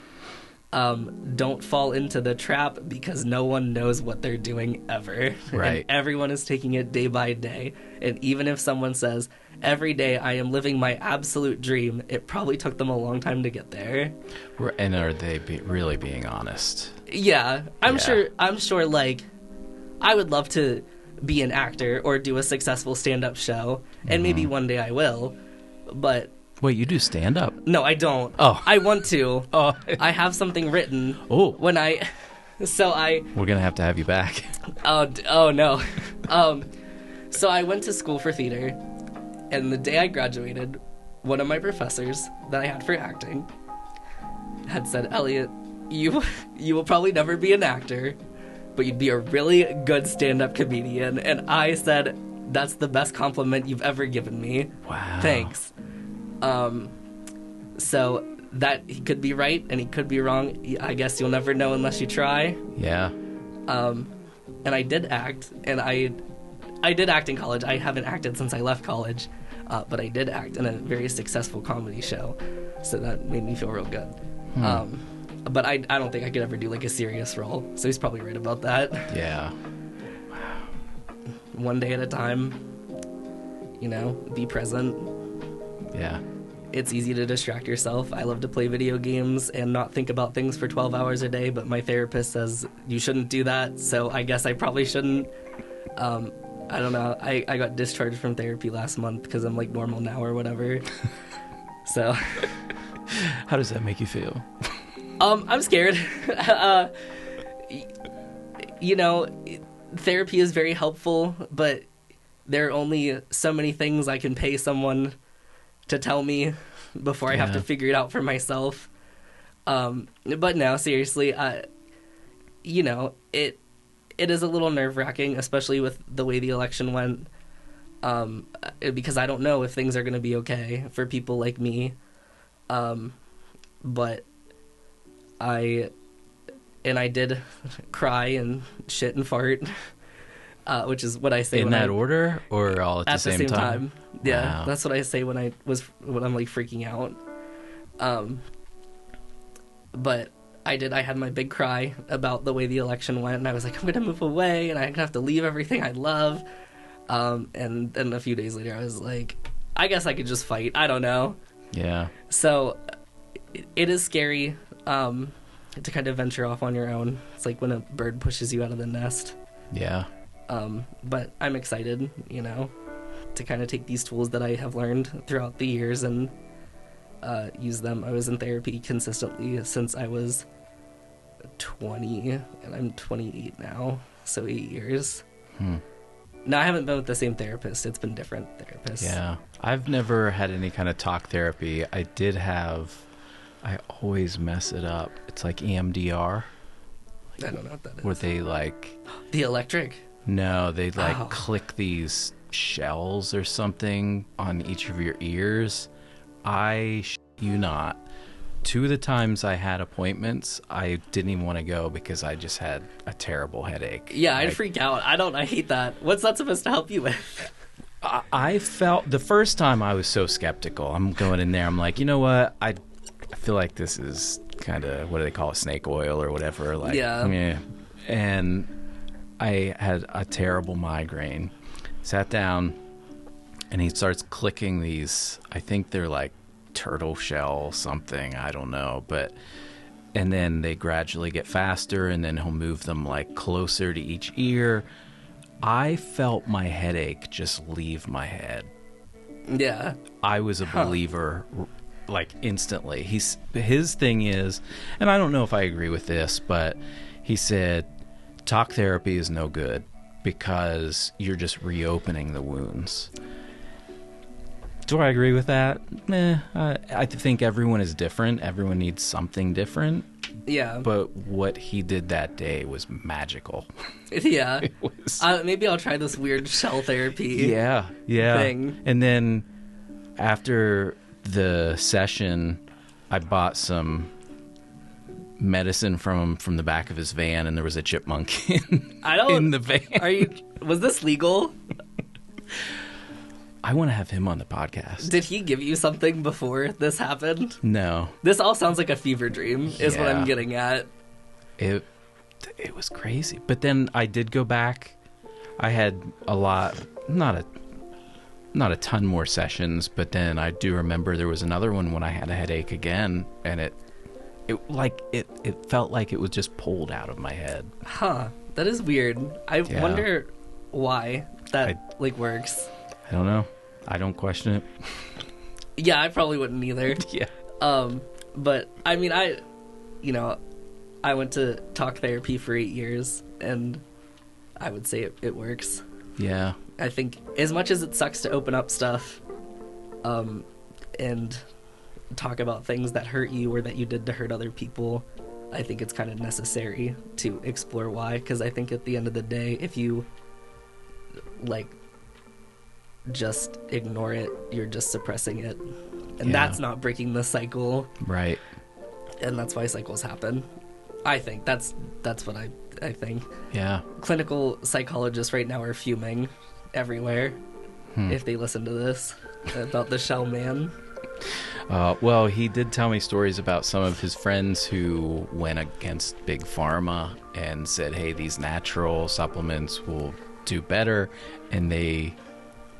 Don't fall into the trap because no one knows what they're doing ever. Right. And everyone is taking it day by day. And even if someone says, every day I am living my absolute dream, it probably took them a long time to get there. And are they really being honest? Yeah. I'm sure, like, I would love to be an actor or do a successful stand-up show. And maybe one day I will. But... Wait, you do stand-up? No, I don't. Oh. I want to. Oh. I have something written. Oh. We're going to have you back. Oh no. So I went to school for theater, and the day I graduated, one of my professors that I had for acting had said, Eliot, you will probably never be an actor, but you'd be a really good stand-up comedian. And I said, that's the best compliment you've ever given me. Wow. Thanks. So that he could be right and he could be wrong. I guess you'll never know unless you try. Yeah. And I did act, and I did act in college. I haven't acted since I left college, but I did act in a very successful comedy show, so that made me feel real good. But I don't think I could ever do like a serious role, so he's probably right about that. Yeah. One day at a time, be present. Yeah. It's easy to distract yourself. I love to play video games and not think about things for 12 hours a day, but my therapist says you shouldn't do that, so I guess I probably shouldn't. I don't know. I got discharged from therapy last month because I'm like normal now or whatever. So. How does that make you feel? I'm scared. Therapy is very helpful, but there are only so many things I can pay someone to tell me before I have to figure it out for myself. But no, seriously, it is a little nerve-wracking, especially with the way the election went, because I don't know if things are going to be okay for people like me. But I did cry and shit and fart, which is what I say in that order, or all at the same time. Yeah, wow. That's what I say when I'm like freaking out. But I had my big cry about the way the election went, and I was like, I'm gonna move away, and I'm gonna have to leave everything I love. And then a few days later, I was like, I guess I could just fight. I don't know. Yeah. So it is scary to kind of venture off on your own. It's like when a bird pushes you out of the nest. Yeah. But I'm excited, to kind of take these tools that I have learned throughout the years and use them. I was in therapy consistently since I was 20, and I'm 28 now, so 8 years. No, I haven't been with the same therapist. It's been different therapists. Yeah. I've never had any kind of talk therapy. I always mess it up. It's like EMDR. I don't know what that is. Where they like... The electric? No, they like click these shells or something on each of your ears. I shit you not. 2 of the times I had appointments, I didn't even want to go because I just had a terrible headache. Yeah, I'd freak out. I hate that. What's that supposed to help you with? I felt the first time I was so skeptical. I'm going in there. I'm like, you know what? I feel like this is kind of, what do they call it? Snake oil or whatever. Like, yeah. And I had a terrible migraine. Sat down, and he starts clicking these. I think they're like turtle shell something. I don't know, and then they gradually get faster, and then he'll move them like closer to each ear. I felt my headache just leave my head. Yeah. I was a believer, like instantly. His thing is, and I don't know if I agree with this, but he said talk therapy is no good because you're just reopening the wounds. Do I agree with that? I think everyone is different. Everyone needs something different. Yeah. But what he did that day was magical. Yeah. It was... maybe I'll try this weird shell therapy thing. And then after the session, I bought some medicine from the back of his van, and there was a chipmunk in the van. Was this legal? I want to have him on the podcast. Did he give you something before this happened? No. This all sounds like a fever dream, is what I'm getting at. It was crazy. But then I did go back. I had a lot, not a ton more sessions, but then I do remember there was another one when I had a headache again, and it felt like it was just pulled out of my head. Huh. That is weird. I wonder why that works. I don't know. I don't question it. Yeah, I probably wouldn't either. Yeah. But I mean, I went to talk therapy for 8 years, and I would say it works. Yeah. I think as much as it sucks to open up stuff, and talk about things that hurt you or that you did to hurt other people, I think it's kind of necessary to explore why. Because I think at the end of the day, if you just ignore it, you're just suppressing it. And that's not breaking the cycle. Right. And that's why cycles happen. I think. That's what I think. Yeah. Clinical psychologists right now are fuming everywhere if they listen to this about the shell man. Well, he did tell me stories about some of his friends who went against Big Pharma and said, hey, these natural supplements will do better. And they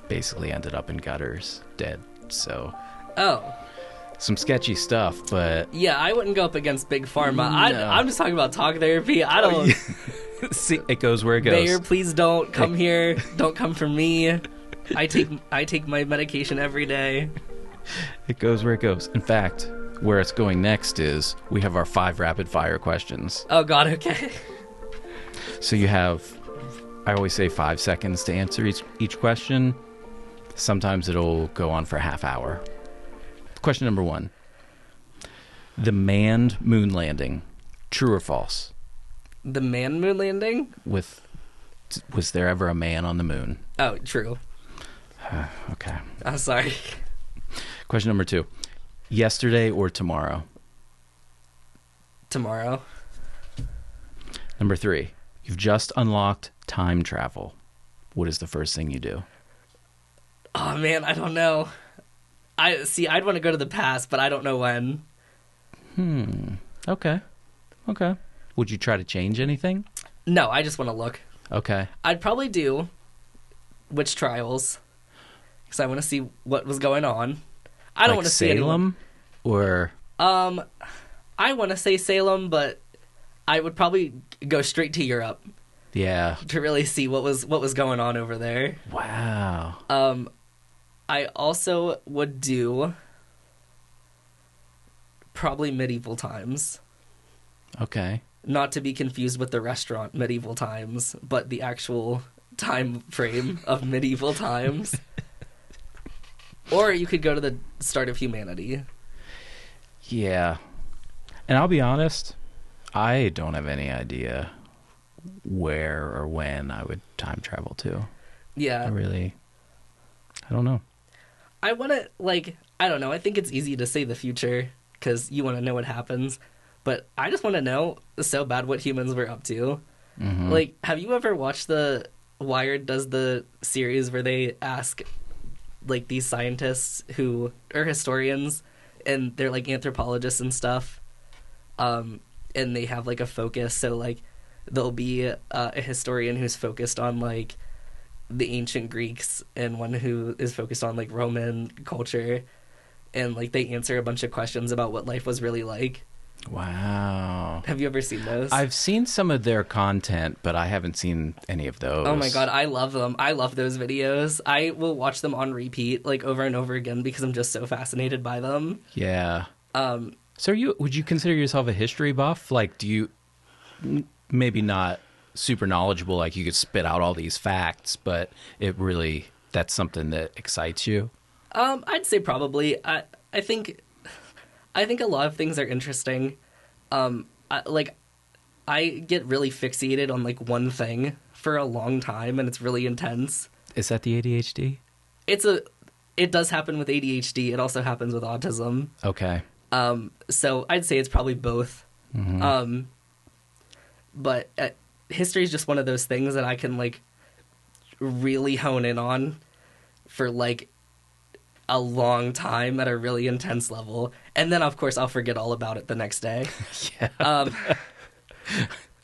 basically ended up in gutters, dead. So, some sketchy stuff, but... Yeah, I wouldn't go up against Big Pharma. No. I'm just talking about talk therapy. I don't... See, it goes where it goes. Mayor, please don't come here. Don't come for me. I take my medication every day. It goes where it goes. In fact, where it's going next is we have our 5 rapid fire questions. Oh, God, okay. So you have, I always say 5 seconds to answer each question. Sometimes it'll go on for a half hour. Question number 1. The manned moon landing, true or false? The manned moon landing? Was there ever a man on the moon? Oh, true. Okay. I'm sorry. Question number 2. Yesterday or tomorrow? Tomorrow. Number 3. You've just unlocked time travel. What is the first thing you do? Oh, man, I don't know. I'd want to go to the past, but I don't know when. Okay. Would you try to change anything? No, I just want to look. Okay. I'd probably do witch trials, because I want to see what was going on. I don't want to see Salem, or I want to say Salem, but I would probably go straight to Europe. Yeah. To really see what was going on over there. Wow. I also would do probably medieval times. Okay. Not to be confused with the restaurant Medieval Times, but the actual time frame of medieval times. Or you could go to the start of humanity. Yeah. And I'll be honest, I don't have any idea where or when I would time travel to. Yeah. I don't know. I want to, I don't know. I think it's easy to say the future because you want to know what happens. But I just want to know so bad what humans were up to. Mm-hmm. Have you ever watched the Wired does the series where they ask, these scientists who are historians, and they're, anthropologists and stuff, and they have, a focus. So, there'll be a historian who's focused on, the ancient Greeks, and one who is focused on, Roman culture, and, they answer a bunch of questions about what life was really like. Wow. Have you ever seen those? I've seen some of their content, but I haven't seen any of those. Oh my God, I love them. I love those videos. I will watch them on repeat, over and over again, because I'm just so fascinated by them. Yeah. So would you consider yourself a history buff? Do you, maybe not super knowledgeable, you could spit out all these facts, but that's something that excites you? I'd say probably. I think a lot of things are interesting. I get really fixated on one thing for a long time, and it's really intense. Is that the ADHD? It does happen with ADHD. It also happens with autism. Okay. So I'd say it's probably both. Mm-hmm. But history is just one of those things that I can really hone in on for a long time at a really intense level, and then of course I'll forget all about it the next day. Yeah.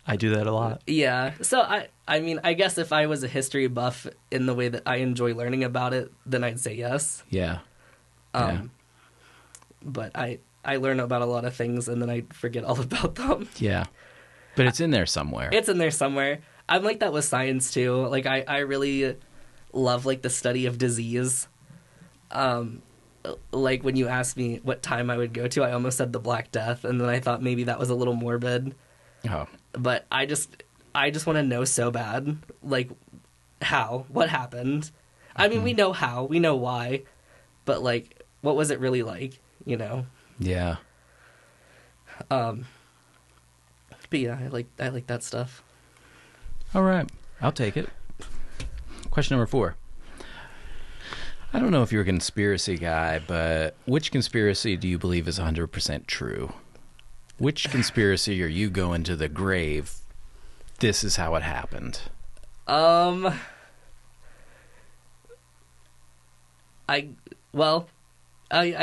I do that a lot. Yeah. So I mean, I guess if I was a history buff in the way that I enjoy learning about it, then I'd say yes. Yeah. But I learn about a lot of things and then I forget all about them. Yeah. But it's in there somewhere. It's in there somewhere. I'm like that with science too. I really love the study of disease. When you asked me what time I would go to, I almost said the Black Death, and then I thought maybe that was a little morbid. Oh. But I just want to know so bad, what happened. Mm-hmm. I mean, we know how, we know why, but what was it really like, Yeah. But yeah, I like that stuff. All right. I'll take it. Question number 4. I don't know if you're a conspiracy guy, but which conspiracy do you believe is 100% true? Which conspiracy are you going to the grave? This is how it happened. I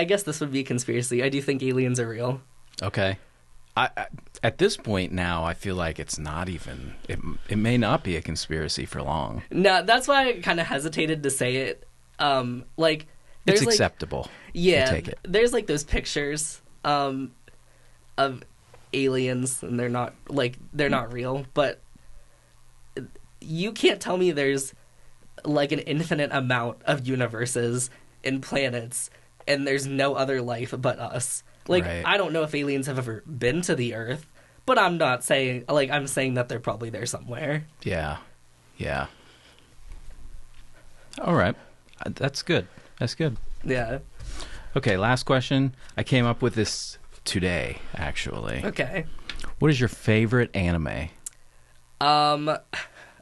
guess this would be a conspiracy. I do think aliens are real. Okay. I at this point now, I feel like it's not even. It may not be a conspiracy for long. No, that's why I kind of hesitated to say it. Like, it's acceptable. Yeah, we'll take it. There's like those pictures of aliens, and they're not real. But you can't tell me there's like an infinite amount of universes and planets, and there's no other life but us. Like, right. I don't know if aliens have ever been to the Earth, but I'm not saying, like, I'm saying that they're probably there somewhere. Yeah. Yeah. All right. That's good. That's good. Yeah. Okay, last question. I came up with this today, actually. Okay. What is your favorite anime? Oh,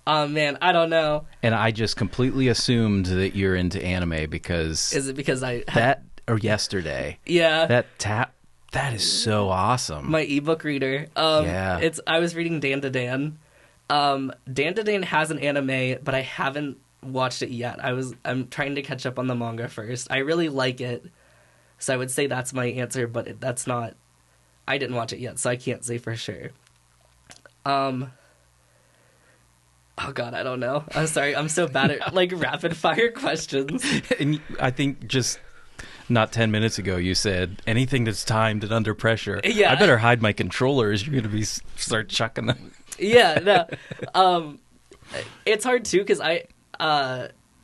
man, I don't know. And I just completely assumed that you're into anime because... Is it because or yesterday. Yeah. That is so awesome. My ebook reader. Yeah. I was reading ADHDan. ADHDan has an anime, but I haven't watched it yet. I'm trying to catch up on the manga first. I really like it, so I would say that's my answer, but that's not... I didn't watch it yet, so I can't say for sure. Oh God, I don't know. I'm sorry. I'm so bad at like rapid fire questions. And I think just not 10 minutes ago you said anything that's timed and under pressure. Yeah. I better hide my controllers. You're going to start chucking them. Yeah. No. It's hard too because I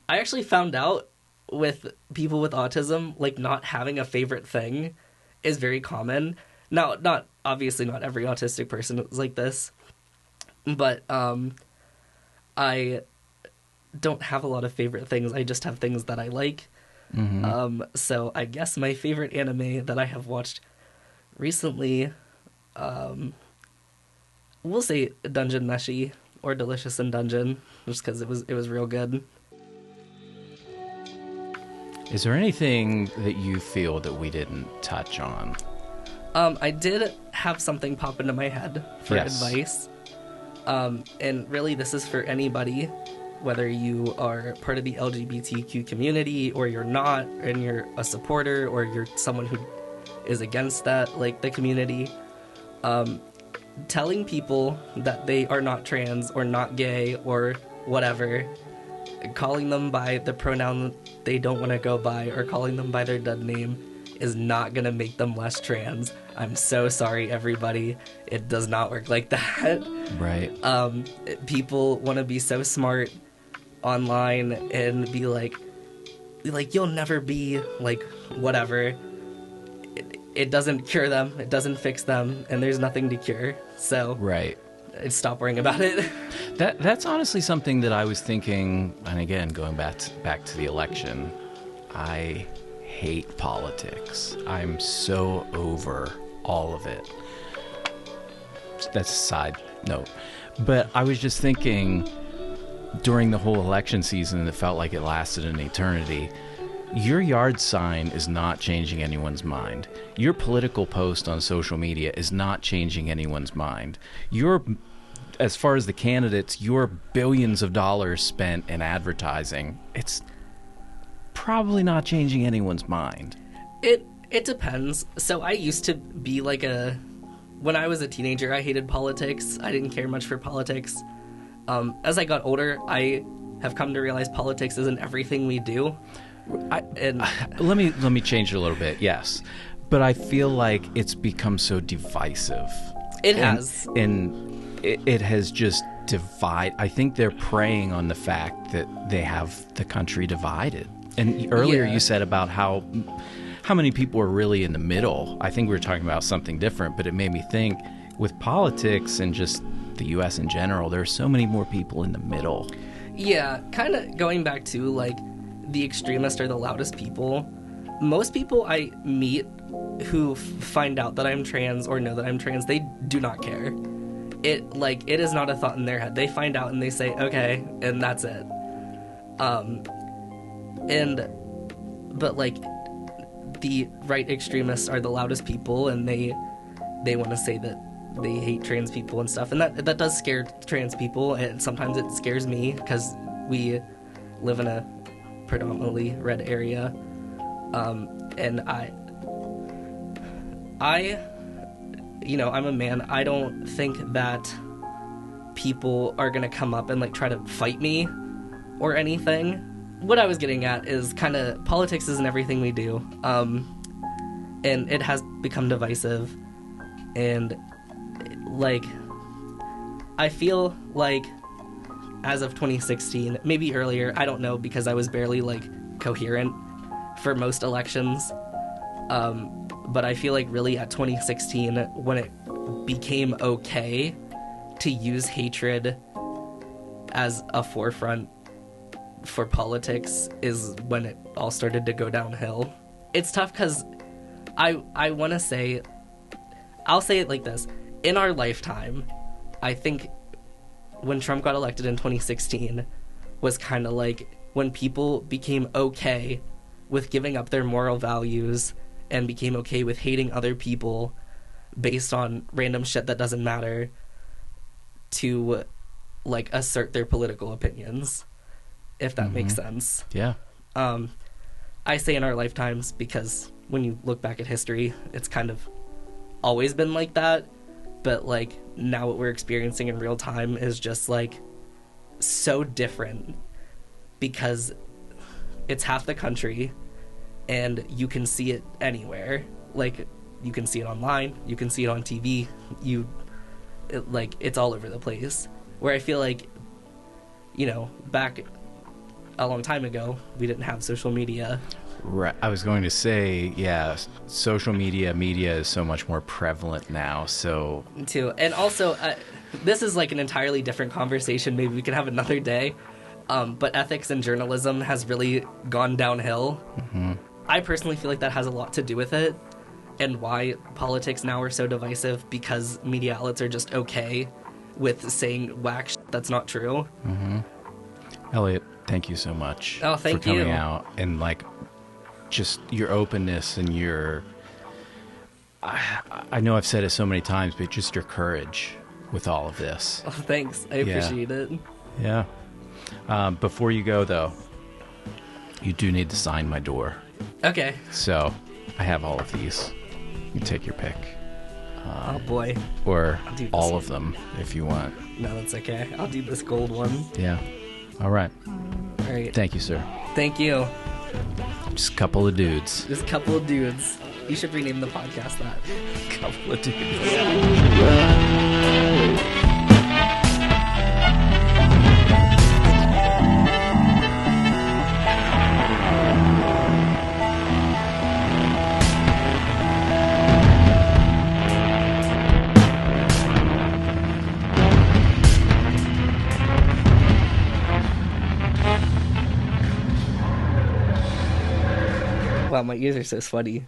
actually found out with people with autism, like, not having a favorite thing is very common. Now, not every autistic person is like this, but I don't have a lot of favorite things. I just have things that I like. Mm-hmm. So I guess my favorite anime that I have watched recently, we'll say Dungeon Meshi or Delicious in Dungeon, just because it was real good. Is there anything that you feel that we didn't touch on? I did have something pop into my head for advice. And really, this is for anybody, whether you are part of the LGBTQ community or you're not, and you're a supporter, or you're someone who is against that, like the community. Telling people that they are not trans or not gay or whatever, calling them by the pronoun they don't want to go by, or calling them by their dead name, is not going to make them less trans. I'm so sorry, everybody. It does not work like that. Right. People want to be so smart online and be like, you'll never be like whatever. It doesn't cure them. It doesn't fix them. And there's nothing to cure. So right. Stop worrying about it. That's honestly something that I was thinking. And again, going back to the election, I hate politics. I'm so over all of it. That's a side note. But I was just thinking, during the whole election season, it felt like it lasted an eternity. Your yard sign is not changing anyone's mind. Your political post on social media is not changing anyone's mind. As far as the candidates, your billions of dollars spent in advertising, it's probably not changing anyone's mind. It depends. So I used to be like when I was a teenager, I hated politics. I didn't care much for politics. As I got older, I have come to realize politics isn't everything we do. Let me change it a little bit. Yes, but I feel like it's become so divisive. It has, and it has just divided. I think they're preying on the fact that they have the country divided. And earlier you said about how many people are really in the middle. I think we were talking about something different, but it made me think with politics and just the U.S. in general, there are so many more people in the middle. Yeah, kind of going back to like the extremist or the loudest people. Most people I meet who find out that I'm trans or know that I'm trans, they do not care. It is not a thought in their head. They find out and they say, okay, and that's it. And but like the right extremists are the loudest people, and they want to say that they hate trans people and stuff, and that does scare trans people, and sometimes it scares me because we live in a predominantly red area, and I'm a man. I don't think that people are gonna come up and like try to fight me or anything. What I was getting at is kind of politics isn't everything we do, and it has become divisive, and like I feel like as of 2016, maybe earlier, I don't know, because I was barely like coherent for most elections, but I feel like really at 2016 when it became okay to use hatred as a forefront for politics is when it all started to go downhill. It's tough because I want to say, I'll say it like this. In our lifetime, I think when Trump got elected in 2016 was kind of like when people became okay with giving up their moral values and became okay with hating other people based on random shit that doesn't matter to like assert their political opinions, if that makes sense. Yeah. I say in our lifetimes because when you look back at history, it's kind of always been like that, but like now what we're experiencing in real time is just like so different because it's half the country and you can see it anywhere. Like you can see it online, you can see it on TV, it's all over the place. Where I feel like, back a long time ago, we didn't have social media. Right. I was going to say, yeah, social media is so much more prevalent now. So too, and also, this is like an entirely different conversation. Maybe we can have another day. But ethics in journalism has really gone downhill. Mm-hmm. I personally feel like that has a lot to do with it, and why politics now are so divisive, because media outlets are just okay with saying whack shit that's not true. Mm-hmm. Eliot, thank you so much for coming out, and like just your openness and your I know I've said it so many times, but just your courage with all of this. Oh, thanks. I appreciate it. Yeah. Before you go, though, you do need to sign my door. Okay. So I have all of these. You take your pick. Oh, boy. Or all of them, if you want. No, that's okay. I'll do this gold one. Yeah. All right. All right. Thank you, sir. Thank you. Just a couple of dudes. Just a couple of dudes. You should rename the podcast that. Couple of dudes. Wow, my ears are so sweaty.